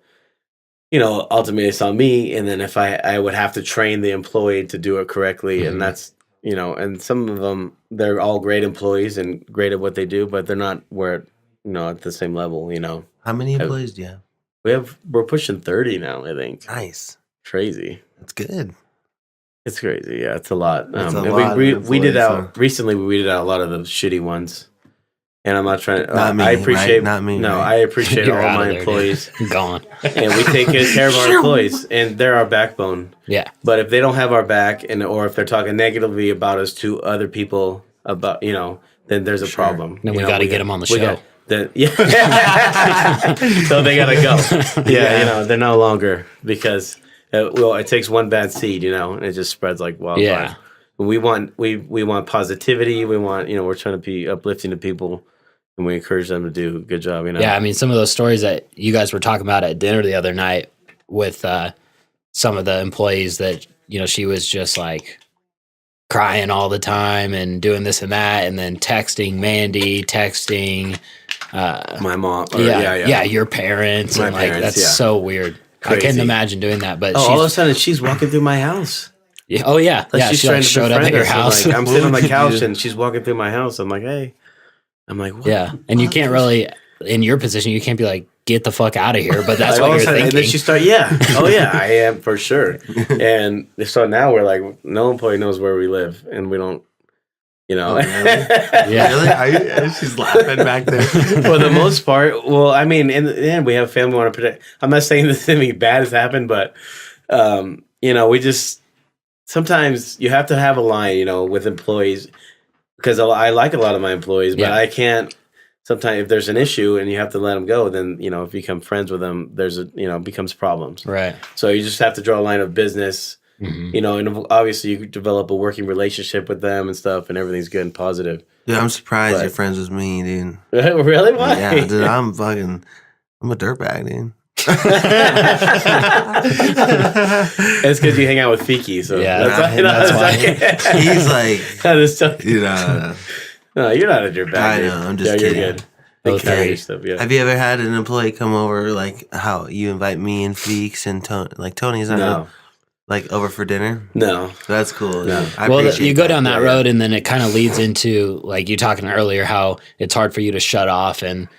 ultimately it's on me. And then if I would have to train the employee to do it correctly, and that's and some of them, they're all great employees and great at what they do, but they're not where at the same level. How many employees do you have? We're pushing 30 now, I think. Nice. Crazy. That's good. It's crazy. Yeah, it's a lot. That's a And lot of we did employees, out huh? recently. We weeded out a lot of the shitty ones, and I'm not trying. Not me, I appreciate right? Not me, No, right? I appreciate You're all out my of there, employees, dude. Gone. and we take good care of our employees, and they're our backbone. Yeah. But if they don't have our back, or if they're talking negatively about us to other people, about then there's a problem. Then we got to get them on the show. So they gotta go. Yeah, they're no longer, because it takes one bad seed, and it just spreads like wildfire. Yeah. We want positivity. We want we're trying to be uplifting to people, and we encourage them to do a good job. Yeah, I mean, some of those stories that you guys were talking about at dinner the other night with some of the employees that she was just like crying all the time and doing this and that, and then texting Mandy, texting my mom. Your parents. My and like parents, that's so weird. Crazy. I couldn't imagine doing that. But all of a sudden she's walking through my house. Oh yeah, like she like showed up at your house. I'm sitting on my couch and she's walking through my house. I'm like, hey. I'm like, what? Yeah, and you can't really, in your position, you can't be like, get the fuck out of here. But that's all what of a you're sudden, thinking. And then she started, I am for sure. And so now we're like, no employee knows where we live, and we don't, Oh, really? Yeah, really? She's laughing back there. For the most part, well, I mean, in the end, we have family we want to protect. I'm not saying that anything bad has happened, but we just sometimes you have to have a line, with employees, because I like a lot of my employees, but I can't. Sometimes if there's an issue and you have to let them go, then, if you become friends with them, there's becomes problems. Right. So you just have to draw a line of business, and obviously you develop a working relationship with them and stuff, and everything's good and positive. Dude, I'm surprised you're friends with me, dude. Really? Why? Yeah, dude, I'm a dirtbag, dude. It's because you hang out with Fiki, so that's why. He's like, no, you're not a dirtbag. I know, I'm just kidding. You're good. Okay. Stuff, yeah. Have you ever had an employee come over, like how you invite me and Feeks and Tony? Like Tony's not like over for dinner? No. That's cool. No. You go down that road, and then it kind of leads into, like you talking earlier, how it's hard for you to shut off, and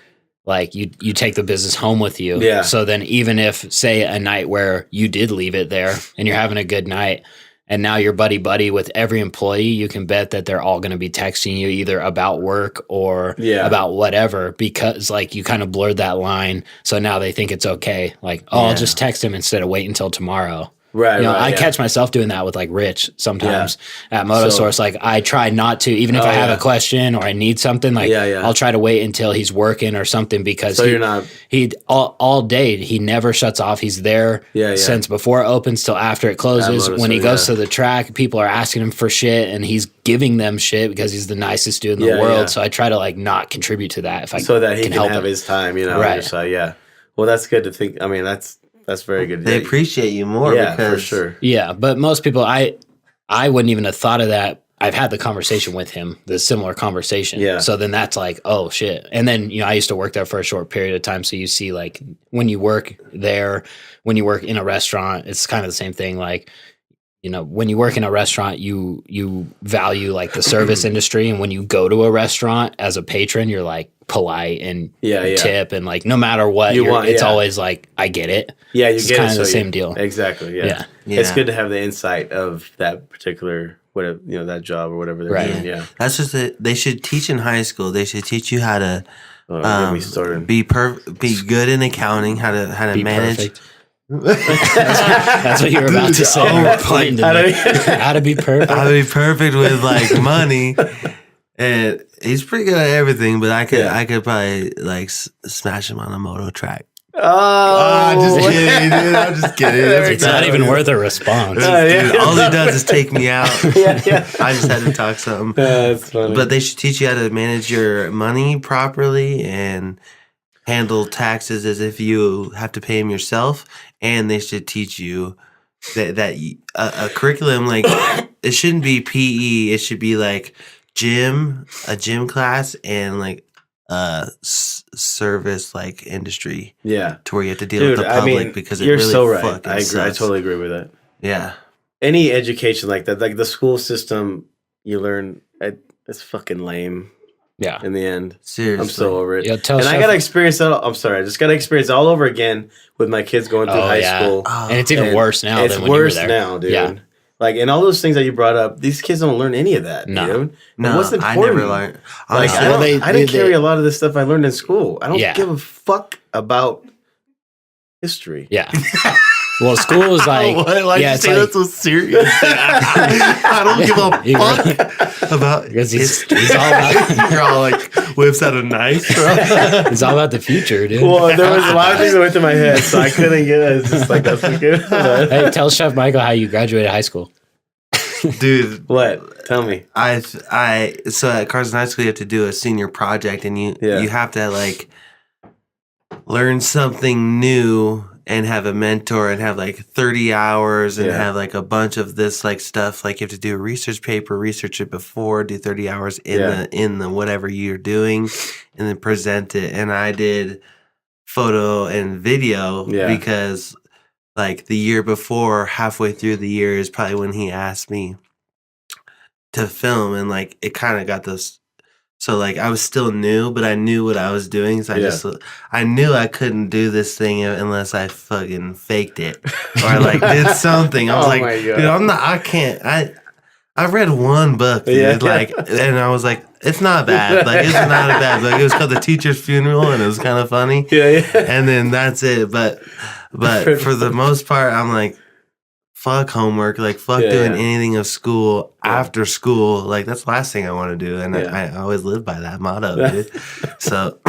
like you take the business home with you. Yeah. So then even if, say, a night where you did leave it there and you're having a good night, and now you're buddy with every employee, you can bet that they're all going to be texting you either about work or about whatever, because like you kind of blurred that line. So now they think it's okay. Like, I'll just text him instead of wait until tomorrow. Right. I catch myself doing that with like Rich sometimes at Motosource. Like I try not to, even if I have a question or I need something, like I'll try to wait until he's working or something, because he all day, he never shuts off. He's there since before it opens till after it closes. When he goes to the track, people are asking him for shit, and he's giving them shit because he's the nicest dude in the world. So I try to like not contribute to that if I so that he can help have it. his time, Right. So, well, that's good to think. I mean, that's very good. They appreciate you more. Because, for sure. Yeah, but most people, I wouldn't even have thought of that. I've had the conversation with him, the similar conversation. Yeah. So then that's like, oh shit. And then, I used to work there for a short period of time. So you see, like, when you work there, when you work in a restaurant, it's kind of the same thing. Like, when you work in a restaurant, you value like the service industry. And when you go to a restaurant as a patron, you're like polite and tip, and like no matter what it's always like, I get it. Yeah, you it's get kind it. of the same deal. Exactly. Yeah. It's good to have the insight of that particular that job or whatever they're doing. Yeah. That's just it. They should teach in high school. They should teach you how to be good in accounting, how to manage. Perfect. That's what you're about to say. How to be perfect. How to be perfect with like money. And he's pretty good at everything, but I could probably like smash him on a moto track. Oh, just kidding, dude. I'm just kidding. It's not even worth a response. Dude, all he does is take me out. I just had to talk something. That's funny. But they should teach you how to manage your money properly and handle taxes as if you have to pay them yourself. And they should teach you that a curriculum, like it shouldn't be PE. It should be like a gym class, and like service like industry, to where you have to deal with the public, because it you're really so right. fucking I agree. sucks. I totally agree with that. Yeah, any education like that, like the school system, you learn it's fucking lame. Yeah, in the end, seriously, I'm so over it. Yeah, I gotta experience that. I'm sorry, I just gotta experience all over again with my kids going through high school, and it's even worse now. It's than when worse you were there. now, dude. Yeah. Like, and all those things that you brought up, these kids don't learn any of that. No. Dude. No, what's important? I never learned. Like, I didn't carry a lot of this stuff I learned in school. I don't give a fuck about history. Yeah. Well, school is like, it's say that's so serious. I don't give a fuck about because he's all about. You're all like whips out a knife, bro. It's all about the future, dude. Well, there was a lot of things that went through my head, so I couldn't get it. It's just like that's good. Hey, tell Chef Michael how you graduated high school. dude. What? Tell me. So at Carson High School, you have to do a senior project, and you have to like learn something new and have a mentor and have like 30 hours and have like a bunch of this like stuff. Like you have to do a research paper, research it before, do 30 hours in the whatever you're doing, and then present it. And I did photo and video because like the year before, halfway through the year is probably when he asked me to film, and like it kind of got this. So like I was still new, but I knew what I was doing. So I knew I couldn't do this thing unless I fucking faked it or like did something. I was dude, I read one book, dude, like, and I was like, it's not bad. Like, it's not a bad book. It was called The Teacher's Funeral, and it was kind of funny. And then that's it. But for the most part, I'm like, fuck homework, like fuck doing anything of school after school. Like that's the last thing I want to do, and I always live by that motto, dude. So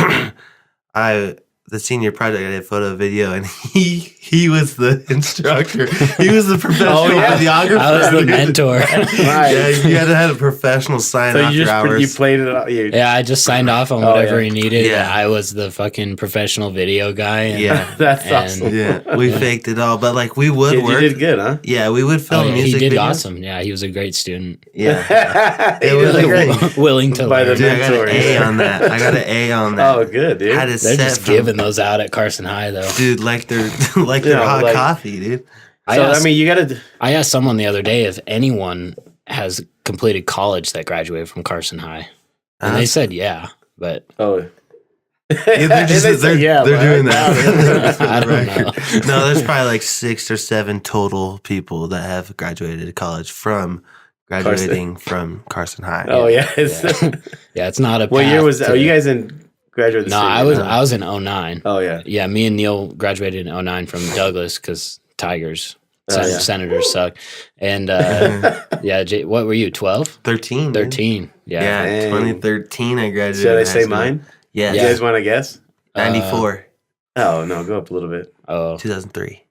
the senior project, I did photo video, and he was the instructor. He was the professional videographer. I was the mentor. Yeah, you had to have a professional sign after hours. You played it out. Yeah, I just signed off on whatever he needed. Yeah. I was the fucking professional video guy. And, that's awesome. Yeah, we faked it all, but like we would work. You did good, huh? Yeah, we would film music He did videos. awesome. Yeah, he was a great student. Yeah, it was like, willing to by learn. the mentor. I got an A on that. Oh, good, dude. They're just giving those out at Carson High, though. Dude, like they're hot coffee, dude. I asked someone the other day if anyone has completed college that graduated from Carson High, and they said but they're doing that. I don't know. No, there's probably like 6 or 7 total people that have graduated college from graduating from Carson High. Oh yeah, it's not a. What year was that? Are you guys in? Graduated no, I was in 09. Oh, yeah. Yeah, me and Neil graduated in 09 from Douglas because Tigers, Senators suck. And, what were you, 12? 13. 13, yeah. Yeah, 2013 I graduated. Should I say mine? Yeah. You guys want to guess? 94. Oh, no, go up a little bit. Oh. 2003.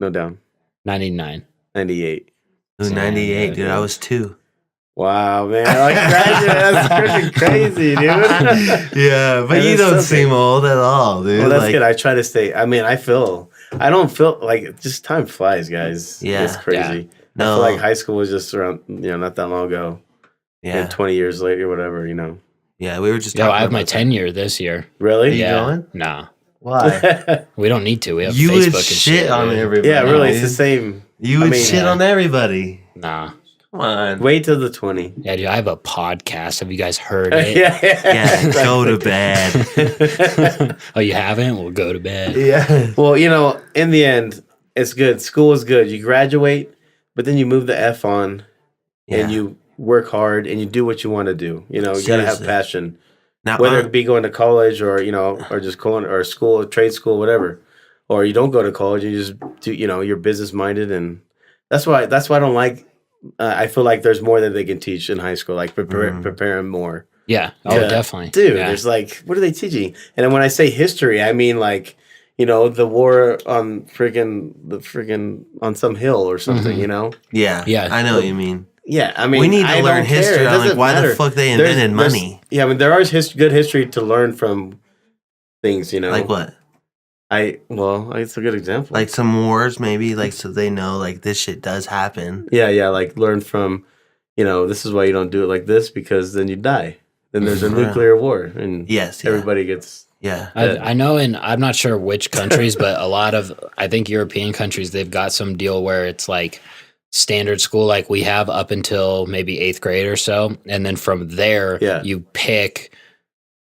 No, down. 99. 98. Ooh, 98, dude. I was 2. Wow, man. Like that's freaking crazy, dude. Yeah, but you don't seem old at all, dude. Well, that's good. I try to stay. I mean, I don't feel like just time flies, guys. Yeah. It's crazy. No. I feel like high school was just around, not that long ago. Yeah. And 20 years later, whatever, Yeah, we were just I have my tenure this year. Really? Yeah. You going? Nah. Why? We don't need to. We have you Facebook would and shit on everybody. Yeah, really. Dude. It's the same. You would shit on everybody. Nah. Come on. Wait till the 20. Yeah, dude, I have a podcast. Have you guys heard it? Yeah, go to bed. Oh, you haven't? Well, go to bed. Yeah. Well, in the end, it's good. School is good. You graduate, but then you move the F on and you work hard and you do what you want to do. You got to have passion. Now, whether it be going to college or, or just going or school, trade school, whatever. Or you don't go to college and you just do, you're business minded. And that's why I don't like. I feel like there's more that they can teach in high school, like prepare them more. Yeah. Oh, definitely. Dude, there's like, what are they teaching? And then when I say history, I mean like, the war on on some hill or something, Yeah. Yeah. I know what you mean. Yeah. I mean, we need to learn history on like why the fuck they invented money. Yeah. I mean, there is good history to learn from things, Like what? It's a good example. Like some wars, maybe, like so they know, like this shit does happen. Yeah, like learn from, this is why you don't do it like this because then you die. Then there's a nuclear war, and everybody gets. Yeah, I know, and I'm not sure which countries, but a lot of I think European countries they've got some deal where it's like standard school, like we have up until maybe 8th grade or so, and then from there you pick.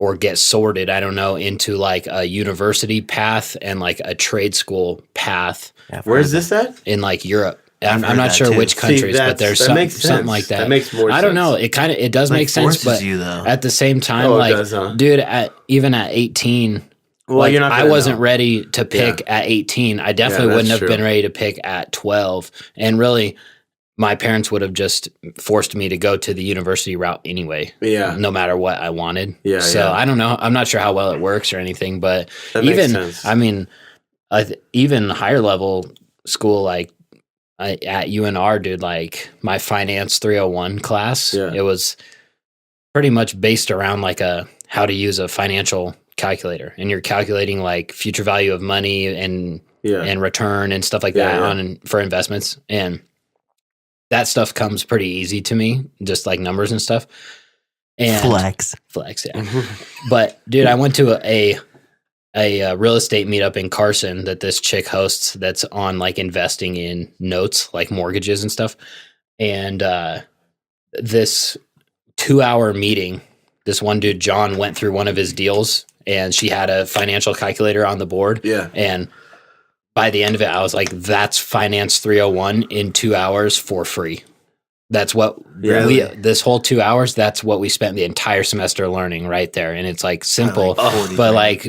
Or get sorted, I don't know, into like a university path and like a trade school path. Where's this at? In like Europe. I'm not sure which countries, but there's something like that. That makes more sense. I don't know. It does make sense, but at the same time, dude, even at 18, you're not I wasn't ready to pick at 18. I definitely wouldn't have been ready to pick at 12. And really, my parents would have just forced me to go to the university route anyway. Yeah. No matter what I wanted. Yeah. So I don't know. I'm not sure how well it works or anything, but even, I mean, even higher level school, like at UNR, dude, like my finance 301 class, Yeah. it was pretty much based around like how to use a financial calculator, and you're calculating like future value of money and return and stuff like that for investments. And that stuff comes pretty easy to me, just like numbers and stuff. And Flex, yeah. But dude, I went to a real estate meetup in Carson that this chick hosts that's on like investing in notes, like mortgages and stuff. And this 2-hour meeting, this one dude, John, went through one of his deals, and she had a financial calculator on the board. Yeah. And by the end of it, I was like, that's Finance 301 in 2 hours for free. That's what this whole 2 hours, that's what we spent the entire semester learning right there. And it's like simple, but like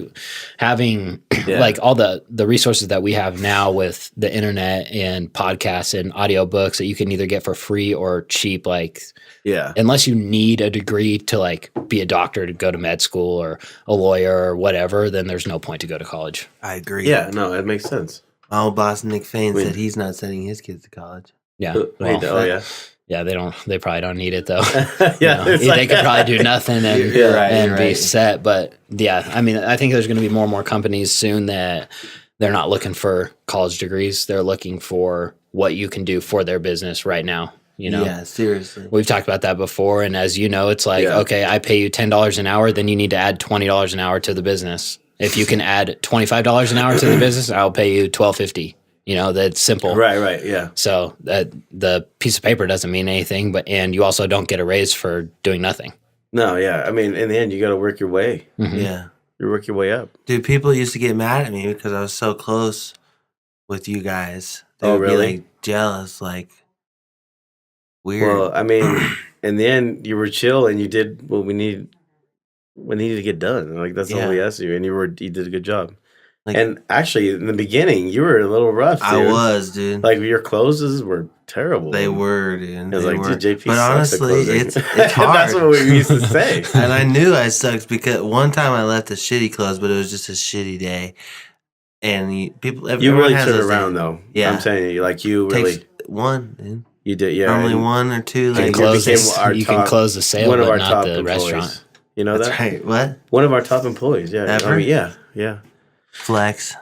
having like all the resources that we have now with the internet and podcasts and audiobooks that you can either get for free or cheap, like, unless you need a degree to like be a doctor to go to med school or a lawyer or whatever, then there's no point to go to college. I agree. Yeah, no, it makes sense. My old boss, Nick Fain, said he's not sending his kids to college. Yeah. Well, yeah, they probably don't need it though. They could probably do nothing and be set. But yeah, I mean, I think there's going to be more and more companies soon that they're not looking for college degrees. They're looking for what you can do for their business right now. You know? Yeah, seriously. We've talked about that before. And as you know, it's like, okay, I pay you $10 an hour, then you need to add $20 an hour to the business. If you can add $25 an hour to the business, I'll pay you $12.50. You know, that's simple. Right, yeah. So that the piece of paper doesn't mean anything, and you also don't get a raise for doing nothing. No, yeah. I mean, in the end, you got to work your way. Mm-hmm. Yeah. You work your way up. Dude, people used to get mad at me because I was so close with you guys. They would really? be like jealous, like weird. Well, I mean, in the end, you were chill and you did what we needed to get done. Like, that's all we asked you, and you did a good job. Like, and actually, in the beginning, you were a little rough, dude. I was, dude. Like, your closes were terrible. They were, dude. It was like, dude, JP but honestly, it's hard. That's what we used to say. And I knew I sucked because one time I left a shitty close, but it was just a shitty day. And you really turned around, though. Yeah. I'm saying you, like, you really. Takes one, dude. You did, yeah. Only one or two. Like, you can close the sale, one of but our not top the employees. restaurant. You know That's that? Right. What? One of our top employees, yeah. Ever? I mean, yeah. Flex.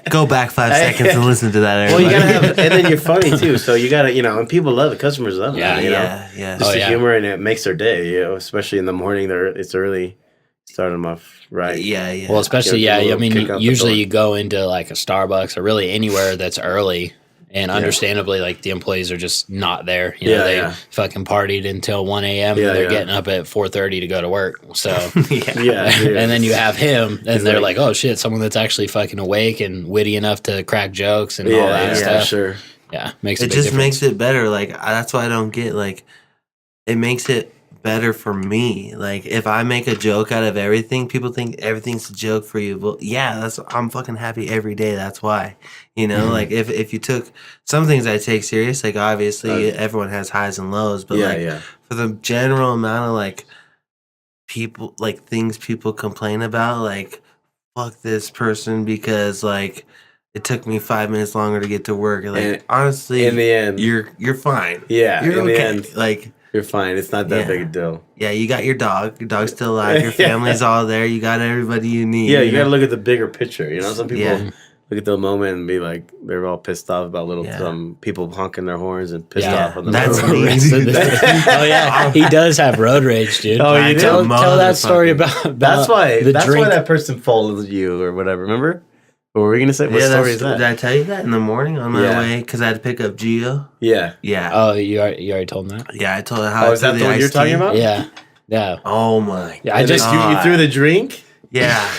Go back 5 seconds and listen to that. Well, you gotta have, and then you're funny too, so you gotta, and people love it. Customers love it. Yeah. Just the humor, and it makes their day. Especially in the morning, it's early, starting them off right. Yeah. Well, especially I mean, usually you go into like a Starbucks or really anywhere that's early. And understandably, like the employees are just not there. You know, they fucking partied until 1 a.m. and they're getting up at 4:30 to go to work. So and then you have him, and they're like, "Oh shit, someone that's actually fucking awake and witty enough to crack jokes and all that stuff." Sure. Yeah, it just makes it better. Like that's why I don't get like it makes it better for me. Like if I make a joke out of everything, people think everything's a joke for you. Well, yeah, I'm fucking happy every day. That's why, like if you took some things I take serious, like obviously everyone has highs and lows, but for the general amount of like people, like things people complain about, like fuck this person because like it took me 5 minutes longer to get to work. Like and honestly, in the end, you're fine. Yeah, you're in okay. the end, like. You're fine. It's not that big a deal. Yeah, you got your dog. Your dog's still alive. Your family's all there. You got everybody you need. Yeah, you got to look at the bigger picture. Some people look at the moment and be like, they're all pissed off about some people honking their horns and pissed off on the That's road. me. Oh yeah, he does have road rage, dude. Oh, you tell that story about that's why drink. that person followed you or whatever. Remember? What were we gonna say? What story is that? Did I tell you that in the morning on my way? Because I had to pick up Gio. Yeah. Oh, you already told him that? Yeah, I told her how. Oh, is that the one you're talking about? Yeah. Oh my. Yeah, you threw the drink. Yeah.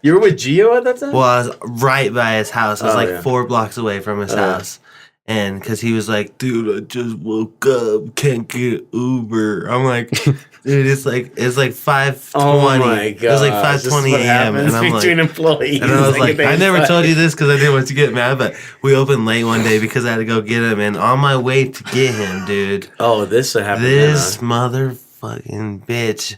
You were with Gio at that time? Well, I was right by his house. I was like 4 blocks away from his house. And because he was like, dude, I just woke up, can't get Uber. I'm like, dude, it's like 5:20. Oh my god, it was like 5:20 a.m. And I'm between like, employees. And I was like, I never told you this because I didn't want you to get mad, but we opened late one day because I had to go get him. And on my way to get him, dude. Oh, this happened. This motherfucking bitch.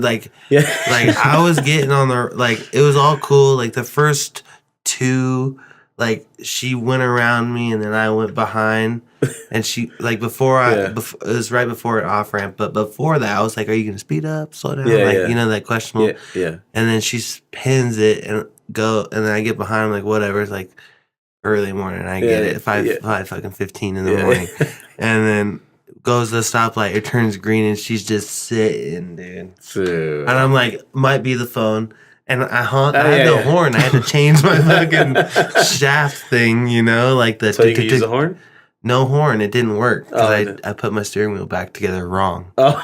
Like I was getting on the it was all cool. Like the first 2. like she went around me and then I went behind, and she like it was right before an off ramp, but before that I was like, "Are you gonna speed up, slow down?" You know, that questionable. Yeah. And then she pins it and then I get behind. I'm like, whatever. It's like early morning. I get it. 5:15 in the morning, and then goes to the stoplight. It turns green and she's just sitting, dude. And I'm like, might be the phone. And I honked. I had no horn. I had to change my fucking shaft thing, you know, like the. So you could use a horn? No horn. It didn't work because I put my steering wheel back together wrong. Oh,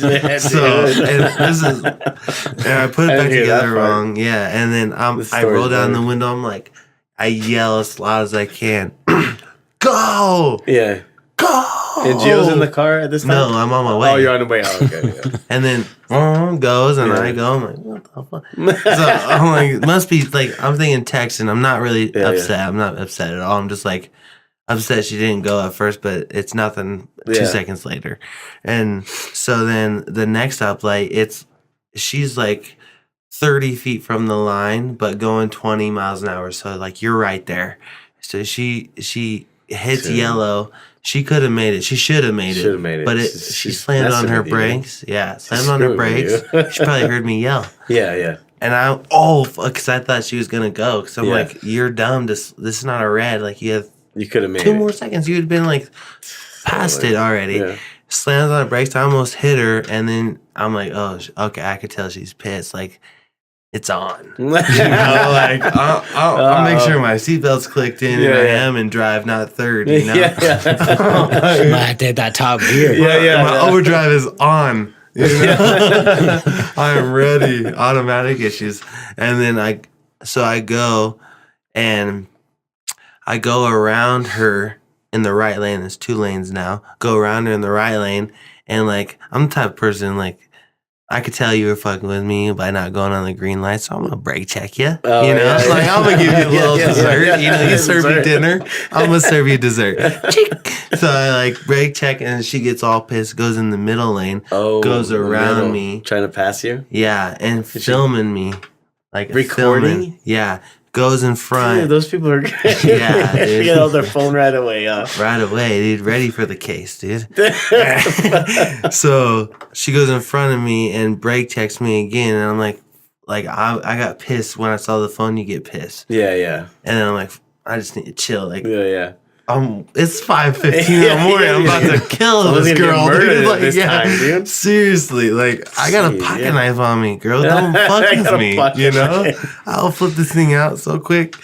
man, so and I put it back together wrong. Yeah, and then I roll down the window. I'm like, I yell as loud as I can. Go! Yeah. Go! And Gio's in the car at this time? No, I'm on my way. Oh, you're on the way. Oh, okay. Yeah. And then goes, and I go. I'm like, what the fuck? So I'm like, it must be like, I'm thinking texting. I'm not really upset. I'm not upset at all. I'm just like upset she didn't go at first, but it's nothing 2 seconds later. And so then the next stoplight, she's like 30 feet from the line, but going 20 miles an hour. So like, you're right there. So she hits yellow. She could have made it. She should have made it. But she slammed on her brakes. Yeah, slammed on her brakes. She probably heard me yell. Yeah. And because I thought she was gonna go. Because I'm like, you're dumb. This is not a red. Like you could have made 2 more seconds. You'd been like past it already. Yeah. Slams on the brakes. I almost hit her, and then I'm like, oh, okay. I could tell she's pissed. Like. It's on. You know, like I'll make sure my seatbelt's clicked in and I am in drive, not third. You know, I did that top gear. My overdrive is on. You know? I am ready. Automatic issues, and then I go and I go around her in the right lane. There's 2 lanes now. Go around her in the right lane, and like I'm the type of person like. I could tell you were fucking with me by not going on the green light, so I'm gonna brake check you. Oh, you know, like I'm gonna give you a little dessert. You know, you serve you dinner, I'm gonna serve you dessert. So I like brake check, and she gets all pissed, goes in the middle lane, goes around me, trying to pass you. Yeah, and filming me, like recording. Filming. Yeah. Goes in front. Dude, those people are great. Yeah, dude. They get out their phone right away. Right away, dude. Ready for the case, dude. So she goes in front of me and brake checks me again, and I'm like I got pissed when I saw the phone. You get pissed. Yeah. And then I'm like, I just need to chill. Like, yeah. It's 5:15 in the morning. I'm about to kill this girl, dude. Like, time, dude. Seriously, like I got a pocket knife on me, girl. Don't fuck with me. You know, I'll flip this thing out so quick.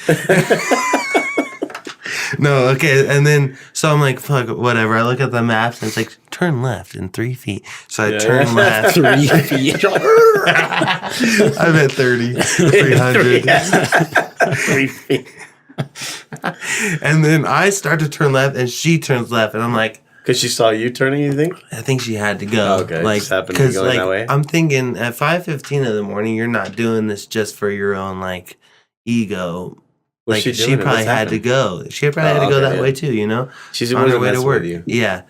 No, okay, and then so I'm like, fuck, whatever. I look at the maps and it's like turn left in 3 feet. So I turn left 3 feet. I'm at 30, 300. 3 feet. And then I start to turn left, and she turns left, and I'm like, because she saw you turning, you think? I think she had to go. Oh, okay, like, just happened to be going that way. I'm thinking at 5:15 in the morning, you're not doing this just for your own like ego. What's like she probably had to go. She probably had to go that way too. You know, she's on her way to work. You. Yeah.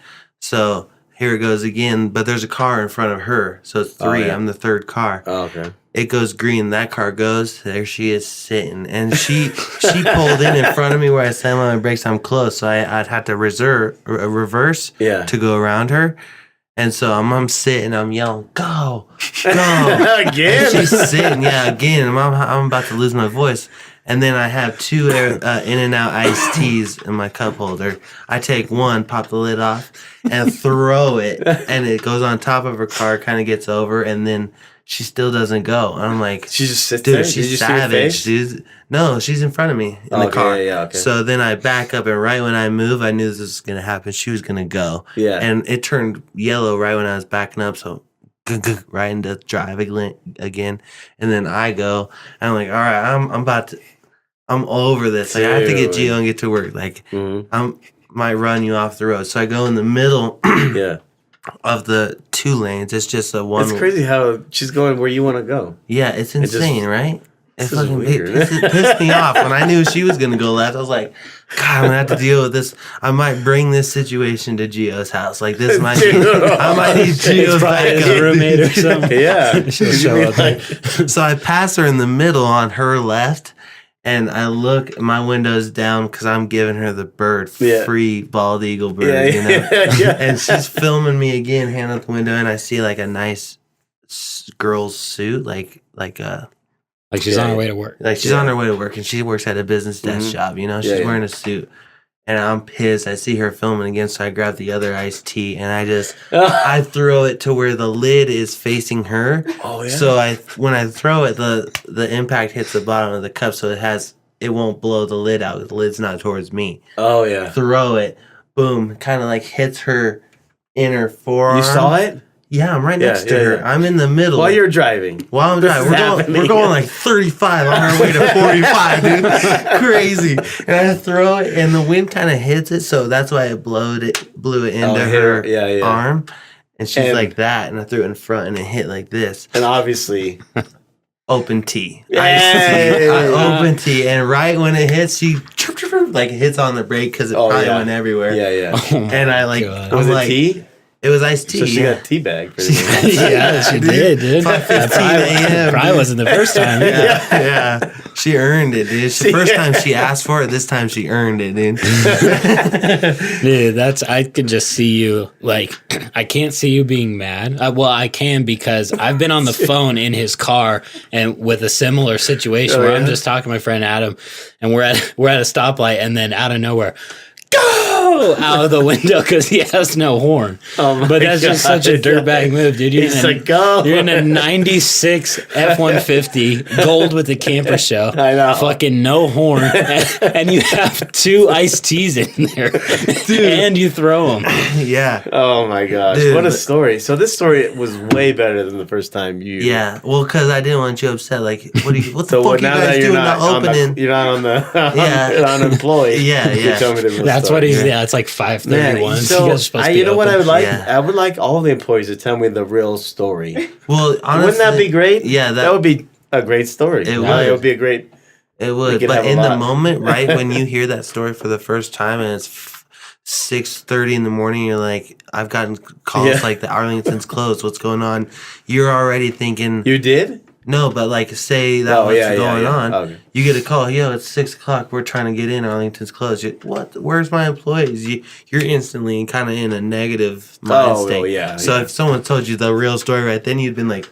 So here it goes again, but there's a car in front of her, so it's 3. Oh, yeah. I'm the 3rd car. Oh, okay. It goes green. That car goes. There she is sitting, and she pulled in front of me where I slammed on my brakes. I'm close, so I'd have to reverse to go around her. And so I'm sitting. I'm yelling, "Go, go!" Again. And she's sitting, again. And I'm about to lose my voice. And then I have 2 In-N-Out iced teas in my cup holder. I take one, pop the lid off, and throw it, and it goes on top of her car. Kind of gets over, and then. She still doesn't go. And I'm like, she just sits dude, there? She's savage, dude. No, she's in front of me in the car. Yeah, okay. So then I back up, and right when I move, I knew this was going to happen. She was going to go. Yeah. And it turned yellow right when I was backing up. So right into drive again. And then I go, and I'm like, all right, I'm over this. Like, I have to get Gio and get to work. Like, might run you off the road. So I go in the middle. Yeah. Of the 2 lanes, it's just a one. It's crazy how she's going where you want to go. Yeah, it's insane, right? It's fucking weird. It pissed me off when I knew she was gonna go left. I was like, God, I'm gonna have to deal with this. I might bring this situation to Gio's house. Like this might be, I might need Gio's backup. Roommate or something. Yeah. She'll show up. So I pass her in the middle on her left. And I look, my window's down because I'm giving her the bird, free bald eagle bird, you know? And she's filming me again, hand out the window, and I see like a nice girl's suit, like she's on her way to work. Like she's on her way to work, and she works at a business desk job, you know? She's wearing a suit. And I'm pissed. I see her filming again, so I grab the other iced tea, and I throw it to where the lid is facing her. Oh yeah. So when I throw it, the impact hits the bottom of the cup, so it won't blow the lid out. The lid's not towards me. Oh yeah. Throw it, boom, kind of like hits her inner forearm. You saw it? Yeah, I'm right next to her. Yeah. I'm in the middle. While you're driving. While I'm driving. We're going like 35 on our way to 45, dude. Crazy. And I throw it, and the wind kind of hits it, so that's why it blew it into her arm. And she's like that, and I threw it in front, and it hit like this. And obviously... Open tea. Open tea. And right when it hits, she like hits on the brake because it probably went everywhere. Yeah, yeah. Oh and I like... God. Was it tea? It was iced tea. So she got a tea bag. Yeah, she did, dude. 5:15 probably wasn't the first time. Yeah. She earned it, dude. The first time she asked for it, this time she earned it, dude. Dude, I could just see you, like, I can't see you being mad. Well, I can because I've been on the phone in his car and with a similar situation where I'm just talking to my friend Adam, and we're at a stoplight, and then out of nowhere, go out of the window because he has no horn. But that's just such a dirtbag move, dude. You're in a 96 F-150 gold with the camper show. I know. Fucking no horn. And you have 2 iced teas in there. Dude. And you throw them. Yeah. Oh my gosh. Dude. What a story. So this story was way better than the first time you... Yeah. Well, because I didn't want you upset. Like, what the fuck you guys doing in the opening? You're not on the... You're unemployed. Yeah. You tell me the that's what he's... Yeah, it's like 5:31. So you know what I would like? Yeah. I would like all the employees to tell me the real story. Well, honestly, wouldn't that be great? Yeah, that would be a great story. It would be a great. It would, but in the moment, right when you hear that story for the first time, and it's 6:30 in the morning, you're like, I've gotten calls like the Arlington's closed. What's going on? You're already thinking. You did? No, but like say that what's going on. Okay. You get a call, yo, it's 6 o'clock. We're trying to get in. Arlington's closed. What? Where's my employees? You're instantly kind of in a negative mind state. Oh, yeah. So if someone told you the real story right then, you'd been like,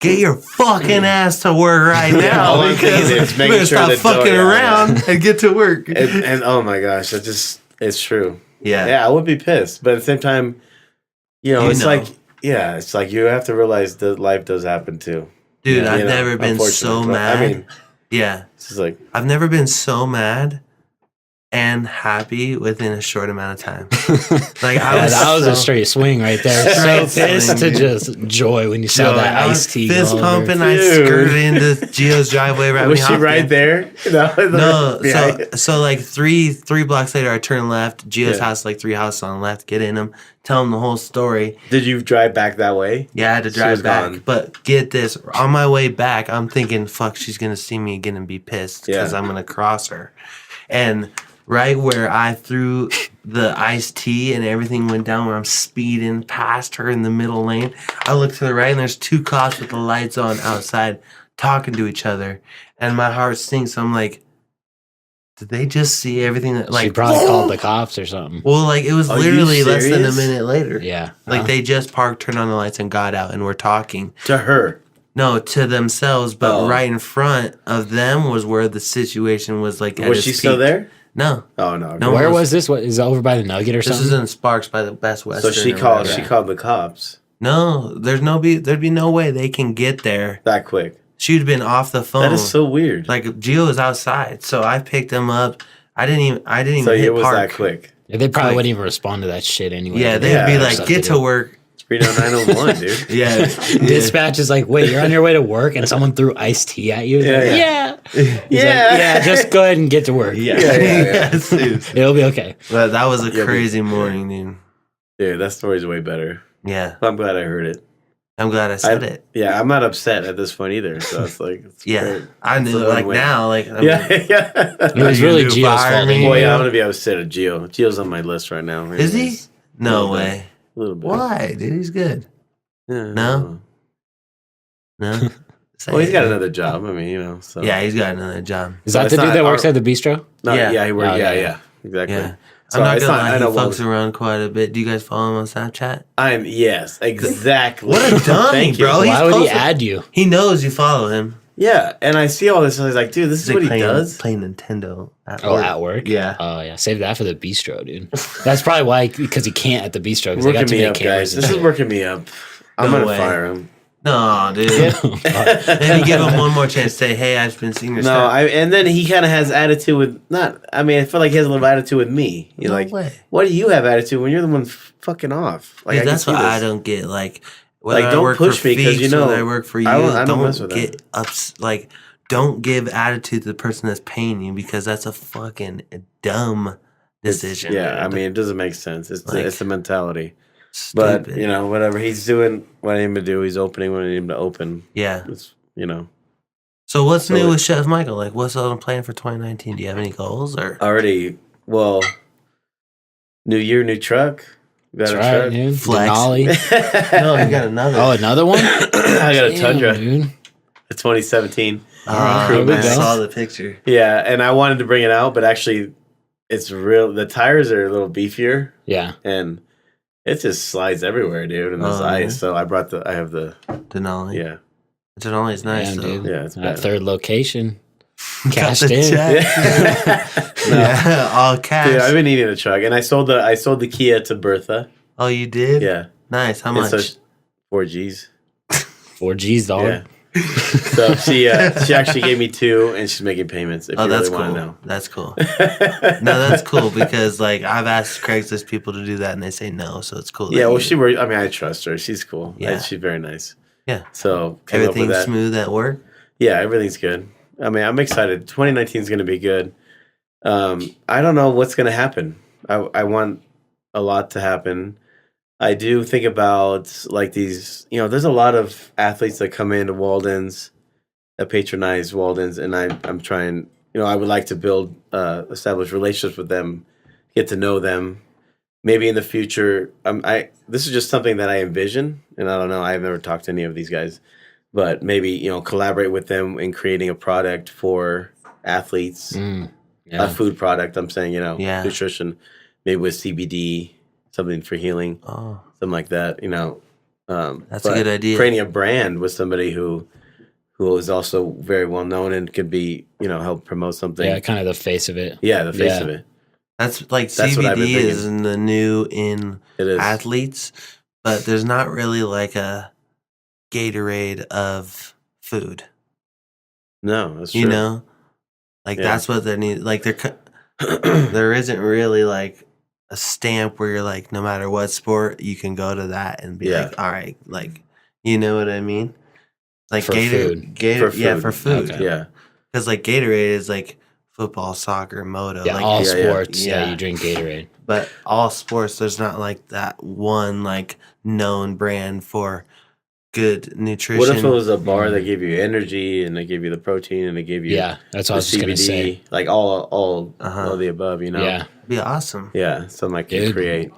get your fucking ass to work right now because you better stop fucking around and get to work. And oh my gosh, it's true. Yeah, I would be pissed, but at the same time, it's like you have to realize that life does happen too. Dude, I've never been so mad. I mean, it's just like I've never been so mad and happy within a short amount of time. Like that was a straight swing right there. So pissed to just joy when you saw that iced tea. Fist pumping, I skirted into Gio's driveway right. Was she right there? No. So like three blocks later, I turn left. Gio's house, like 3 houses on the left. Get in them. Tell him the whole story. Did you drive back that way? Yeah, I had to drive back. Gone. But get this, on my way back, I'm thinking, fuck, she's gonna see me again and be pissed because I'm gonna cross her. And right where I threw the iced tea and everything went down, where I'm speeding past her in the middle lane, I look to the right and there's 2 cops with the lights on outside talking to each other, and my heart sinks. I'm like, did they just see everything that, like, she probably called the cops or something? Well, like, it was literally less than a minute later. Yeah. Like, they just parked, turned on the lights, and got out and were talking. To her? No, to themselves, but right in front of them was where the situation was, like, at was she still there? No. Oh, no. Where was this? What, is it over by the Nugget or something? This is in Sparks by the Best Western. So she called the cops? No, there'd be no way they can get there. That quick? She'd been off the phone. That is so weird. Like, Gio was outside, so I picked him up. I didn't even so hit it was park. That quick. Yeah, they probably wouldn't even respond to that shit anyway. Yeah, they'd be like, get to work. Reno 901, dude. Yeah. Dispatch is like, wait, you're on your way to work and someone threw iced tea at you? Yeah. Yeah, just go ahead and get to work. Yeah. It'll be okay. But that was a crazy morning, dude. Dude, that story's way better. Yeah. I'm glad I heard it. I'm glad I said it. Yeah, I'm not upset at this point either. So it's like, great. I knew, like, now, like, it was really Gio's fault. Boy, I'm gonna be upset at Gio. Gio's on my list right now. Is he? No way. A little bit. Why, dude? He's good. Yeah, no. Well, he's got another job. I mean, you know. So. Yeah, he's got another job. Is that the dude that works at the bistro? No, Yeah. he works. Oh, yeah, exactly. Yeah. So I'm not gonna lie, I he know fucks around quite a bit. Do you guys follow him on Snapchat? Yes, exactly. What a dummy, Thank you. bro. Why would he posted- add you? He knows you follow him. Yeah, and I see all this, and I was like, dude, this is He's what like he does. playing Nintendo at Oh, work. at work? Yeah. Oh, yeah. Save that for the bistro, dude. That's probably why, because he can't at the bistro. Because they got Working too me many up, cameras. guys. This is working me up. I'm No gonna way. fire him. No, dude. Then you give him one more chance. Say, hey, I've been seeing your No, stuff. and then he kind of has attitude with I feel like he has a little attitude with me. You're No like, way. why do you have attitude when you're the one fucking off? Like, Dude, I that's can what see I this. don't get. Like, whether Like, I don't work push for me 'cause, Feeks, you know, whether I work for you, I don't mess with get like, don't give attitude to the person that's paying you because that's a fucking dumb decision. Yeah, I dude. mean, it doesn't make sense. It's Like, the mentality. Stupid. But you know, whatever he's doing, what I need him to do, he's opening what I need him to open. Yeah. It's, you know, So what's new with Chef Michael? Like, what's on the plan for 2019? Do you have any goals or? already. Well, new year, new truck. Got That's a right, truck. dude. Flex. Denali. No, you got another. Oh, another one? I got a Damn, Tundra, dude. a 2017. Oh, Here we I go. saw the picture. Yeah, and I wanted to bring it out, but actually, it's real. The tires are a little beefier, Yeah. and it just slides everywhere, dude. And there's Oh, ice, yeah. so I have the Denali. yeah, Denali's nice Damn, though. dude. yeah. It's That bad. third location. Got Cashed the in. check. No. Yeah, all cash. Dude, I've been needing a truck, and I sold the Kia to Bertha. Oh, you did? Yeah, Nice. How and much? so 4Gs. 4Gs, dog. Yeah. So she actually gave me 2, and she's making payments. If Oh, you that's really cool. want to know. That's cool. No, that's cool because like I've asked Craigslist people to do that and they say no, so it's cool. that Yeah, well, you- I mean, I trust her. She's cool. Yeah. She's very nice. Yeah. So came up with everything's that. smooth at work. Yeah, everything's good. I mean, I'm excited. 2019 is going to be good. I don't know what's going to happen. I want a lot to happen. I do think about like these, you know, there's a lot of athletes that come into Walden's, that patronize Walden's, and I'm trying, you know, I would like to build, establish relationships with them, get to know them. Maybe in the future, this is just something that I envision, and I don't know, I've never talked to any of these guys, but maybe, you know, collaborate with them in creating a product for athletes, Yeah. a food product. I'm saying, you know, Yeah. nutrition, maybe with CBD, something for healing, Oh, something like that. You know, That's a but good idea. Creating a brand with somebody who is also very well known and could be, you know, help promote something. Yeah, kind of the face of it. Yeah, the face Yeah. of it. that's like That's what I've been CBD is thinking. in the new in It is. athletes, but there's not really like a Gatorade of food. No, that's true. You know, like Yeah. that's what they need. Like there isn't really like a stamp where you're like, no matter what sport, you can go to that and be Yeah. like, all right, like, you know what I mean? Like For food. Yeah, for food. Okay. Yeah. Because like Gatorade is like football, soccer, moto. Yeah, like, all yeah, yeah. sports. Yeah. Yeah. You drink Gatorade. but all sports, there's not like that one like known brand for good nutrition. What if it was a bar that gave you energy and they gave you the protein and they gave you Yeah, that's what I the was just gonna say. like all Uh-huh. of the above, you know? Yeah, Be awesome. Yeah, something I can Dude. create.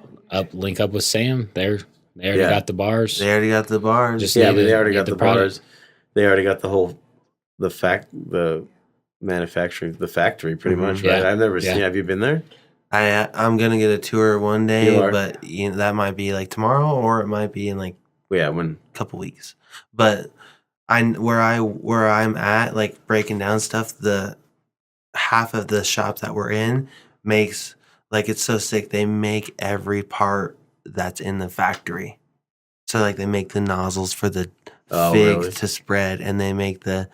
link up with Sam. They already Yeah. got the bars. They already got the bars. Just Yeah, need but they to already get got the product. bars. They already got the manufacturing, the factory pretty Mhm. much, right? Yeah. I've never Yeah. seen. Have you been there? I'm gonna get a tour one day, You are? but you know, that might be like tomorrow, or it might be in like Yeah, when a couple weeks. But where I'm at, like breaking down stuff, the half of the shop that we're in makes like it's so sick. They make every part that's in the factory. So like they make the nozzles for the Oh, fig really? to spread, and they make the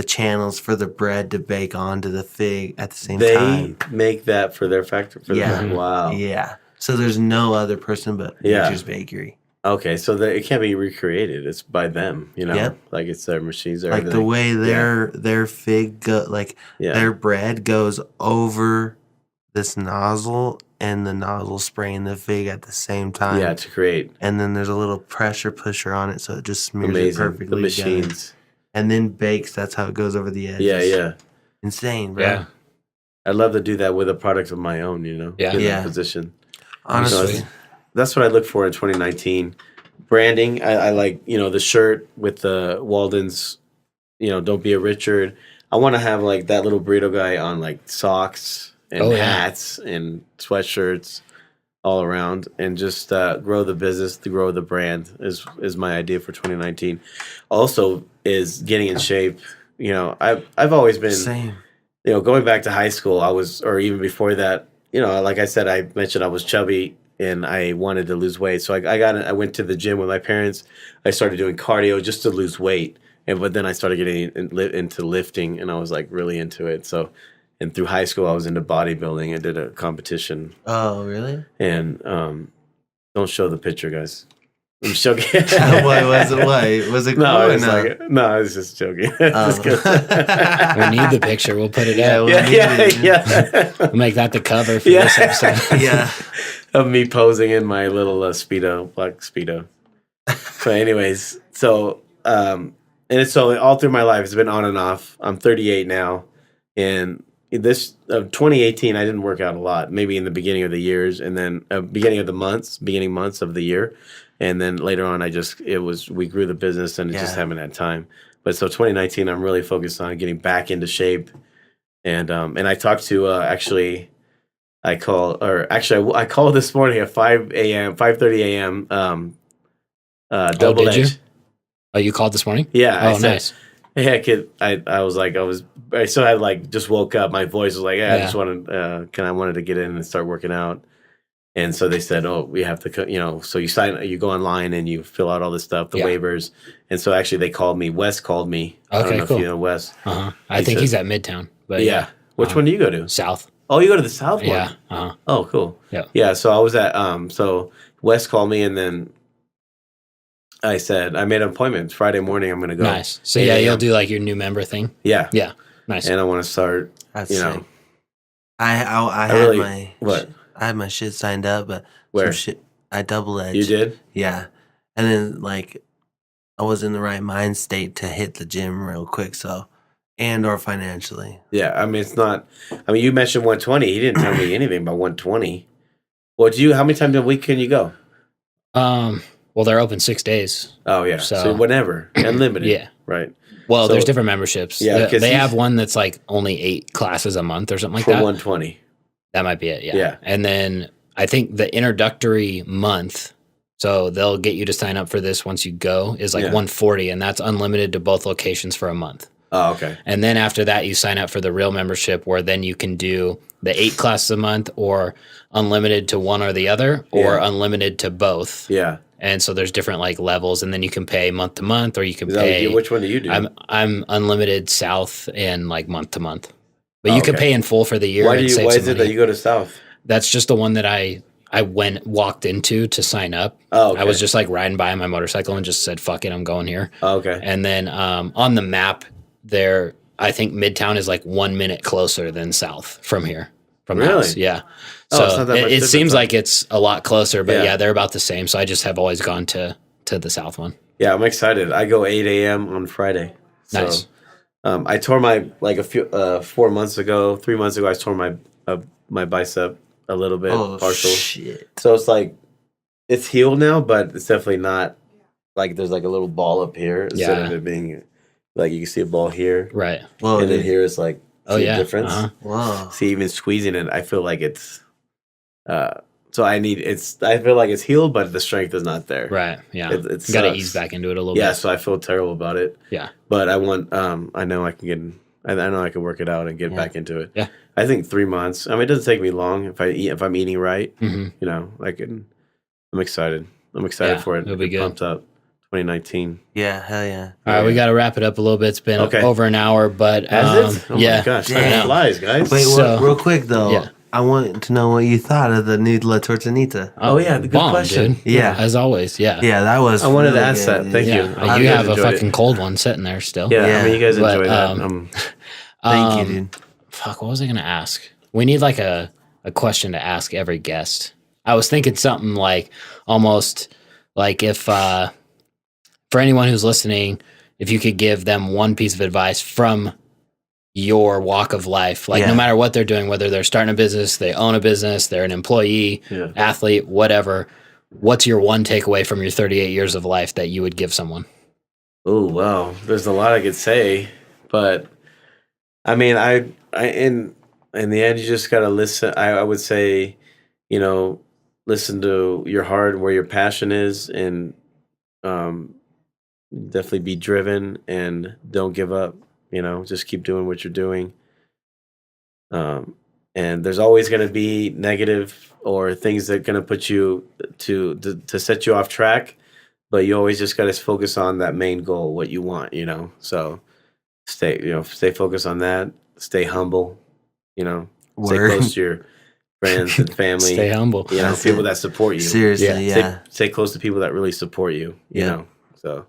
channels for the bread to bake onto the fig at the same they time. make that for their factory. For Yeah. their, wow. Yeah. So there's no other person but Yeah. Nature's Bakery. Okay, so it can't be recreated. It's by them, you know. Yep. Like it's their machines. Like the way their fig Yeah. their bread goes over this nozzle, and the nozzle spraying the fig at the same time. Yeah, to create And then there's a little pressure pusher on it, so it just smears it amazing perfectly. the together. machines. And then bakes. That's how it goes over the edge. Yeah, yeah. Insane, bro. Yeah. I'd love to do that with a product of my own, you know. Yeah. Get in that Yeah. position. Honestly. So that's what I look for in 2019. Branding. I like, you know, the shirt with the Walden's don't be a Richard. I want to have like that little burrito guy on like socks and hats and sweatshirts all around, and just grow the business, to grow the brand is my idea for 2019. Also is getting in shape. I've always been Same. Going back to high school, or even before that, like I said, I mentioned I was chubby and I wanted to lose weight. So I went to the gym with my parents. I started doing cardio just to lose weight. But then I started getting into lifting, and I was like really into it. So, and through high school, I was into bodybuilding. I did a competition. Oh, really? And don't show the picture, guys. I'm joking. Why was it? Why was it? Cool No, I was just joking. Just We need the picture. We'll put it up. yeah. We'll make that the cover for this episode. Yeah. Of me posing in my little Speedo, black Speedo. But anyways, so and it's so all through my life, it's been on and off. I'm 38 now, and this 2018, I didn't work out a lot. Maybe in the beginning of the years, and then beginning months of the year, and then later on, we grew the business, and just haven't had time. But so 2019, I'm really focused on getting back into shape, and I talked to I called this morning at 5:30 a.m. Double did you? edge. Oh, you called this morning? Yeah. Oh, nice. Yeah, kid. I still had like just woke up. My voice was like, I just wanted, I wanted to get in and start working out. And so they said, oh, we have to, so you go online and you fill out all this stuff, the waivers. And so actually they called me. Wes called me. I don't know if you know Wes. I think he's at Midtown. But yeah. Which one do you go to? South. Oh, you go to the South one? Yeah. Oh, cool. Yeah. Yeah. So I was at, so Wes called me, and then I said, I made an appointment. Friday morning, I'm going to go. Nice. So you'll do like your new member thing? Yeah. Yeah. Nice. And I want to start, That's sick. I had my shit signed up, but where? I double edged. You did? Yeah. And then like I was in the right mind state to hit the gym real quick, or financially. Yeah. I mean, you mentioned 120. He didn't tell me anything about 120. Well, how many times a week can you go? Well, they're open 6 days. Oh, yeah. So whenever. Unlimited. Yeah. Right. Well, there's different memberships. Yeah. They have one that's like only 8 classes a month or something like for that. 120. That might be it. Yeah. Yeah. And then I think the introductory month, so they'll get you to sign up for this once you go, is like 140, and that's unlimited to both locations for a month. Oh, okay. And then after that, you sign up for the real membership, where then you can do the 8 classes a month, or unlimited to one or the other, or unlimited to both. Yeah. And so there's different like levels, and then you can pay month to month, or you can pay. Which one do you do? I'm unlimited South and like month to month, but you can pay in full for the year. Why is it that you go to South? That's just the one that I walked into to sign up. Oh, okay. I was just like riding by on my motorcycle and just said, "Fuck it, I'm going here." Oh, okay. And then on the map there, I think Midtown is like 1 minute closer than South from here. From the house. Yeah. So it's not that much it seems difference, like it's a lot closer, but Yeah. they're about the same. So I just have always gone to the South one. Yeah, I'm excited. I go 8 a.m. on Friday. So, Nice. I tore my 3 months ago, I tore my bicep a little bit, partial. Shit. So it's like it's healed now, but it's definitely not like there's like a little ball up here instead of it being like you can see a ball here, Right. Whoa, and then dude. here is like see the difference. Whoa. See, even squeezing it, I feel like it's. So I feel like it's healed, but the strength is not there. Right. Yeah. It You got to sucks. ease back into it a little Yeah, bit. so I feel terrible about it. Yeah. But I want. I know I can get. I know I can work it out and get back into it. Yeah. I think 3 months. I mean, it doesn't take me long if I'm eating right. Mm-hmm. I can. I'm excited. I'm excited for it. It'll be good. Pumped up. 2019. Yeah, hell yeah. All right, we got to wrap it up a little bit. It's been over an hour, but Has it? Oh yeah. my gosh, I know. time flies, guys. Wait, So- real quick though. Yeah. I want to know what you thought of the new La Tortanita. Oh, yeah, the good bomb, question. dude. Yeah. As always. Yeah. Yeah, that was. I wanted to really ask good, that. Thank dude. you. Yeah. I You guys have a enjoyed fucking it. cold one sitting there still. Yeah, I Yeah. mean, you guys But, enjoy that. Thank you, dude. Fuck, what was I going to ask? We need like a question to ask every guest. I was thinking something like almost like if, for anyone who's listening, if you could give them one piece of advice from your walk of life, like no matter what they're doing, whether they're starting a business, they own a business, they're an employee, athlete, whatever, what's your one takeaway from your 38 years of life that you would give someone? Oh wow, there's a lot I could say, but I mean, in the end, you just gotta listen. I would say, listen to your heart and where your passion is, and definitely be driven and don't give up. Just keep doing what you're doing. And there's always going to be negative or things that are going to put you to set you off track, but you always just got to focus on that main goal, what you want. So stay focused on that. Stay humble. Stay close to your friends and family. Stay humble. People that support you. Seriously, yeah. Stay close to people that really support you. So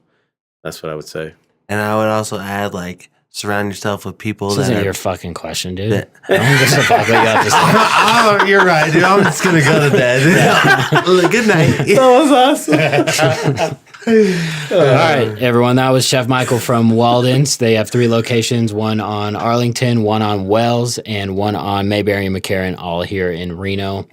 that's what I would say. And I would also add, like, surround yourself with people This that isn't are... your fucking question, dude. I don't give a fuck what you have to say. Oh, you're right, dude. I'm just gonna go to bed. Good night. That was awesome. All right, everyone. That was Chef Michael from Walden's. They have 3 locations, one on Arlington, one on Wells, and one on Mayberry and McCarran, all here in Reno.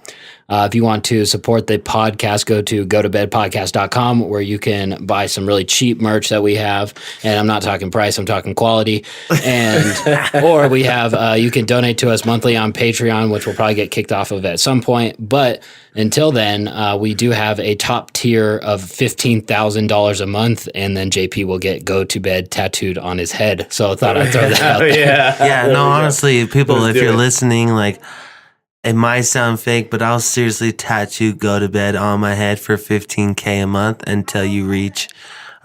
If you want to support the podcast, go to gotobedpodcast.com, where you can buy some really cheap merch that we have. And I'm not talking price, I'm talking quality. And or we have you can donate to us monthly on Patreon, which we'll probably get kicked off of at some point. But until then, we do have a top tier of $15,000 a month, and then JP will get Go to Bed tattooed on his head. So I thought I'd throw that out there. Yeah, no, honestly, people, if you're listening, like, it might sound fake, but I'll seriously tattoo Go to Bed on my head for $15K a month until you reach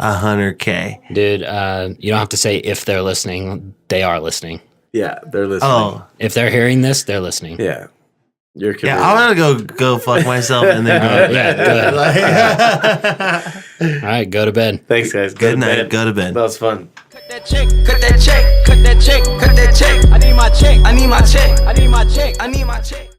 $100K. Dude, you don't have to say if they're listening. They are listening. Yeah, they're listening. Oh. If they're hearing this, they're listening. Yeah. You're Yeah, I'm going to go fuck myself and then go. All right, go to bed. Thanks, guys. Good night. Go to bed. That was fun. Cut that check, cut that check, cut that check, cut that check. I need my check, I need my check, I need my check, I need my check.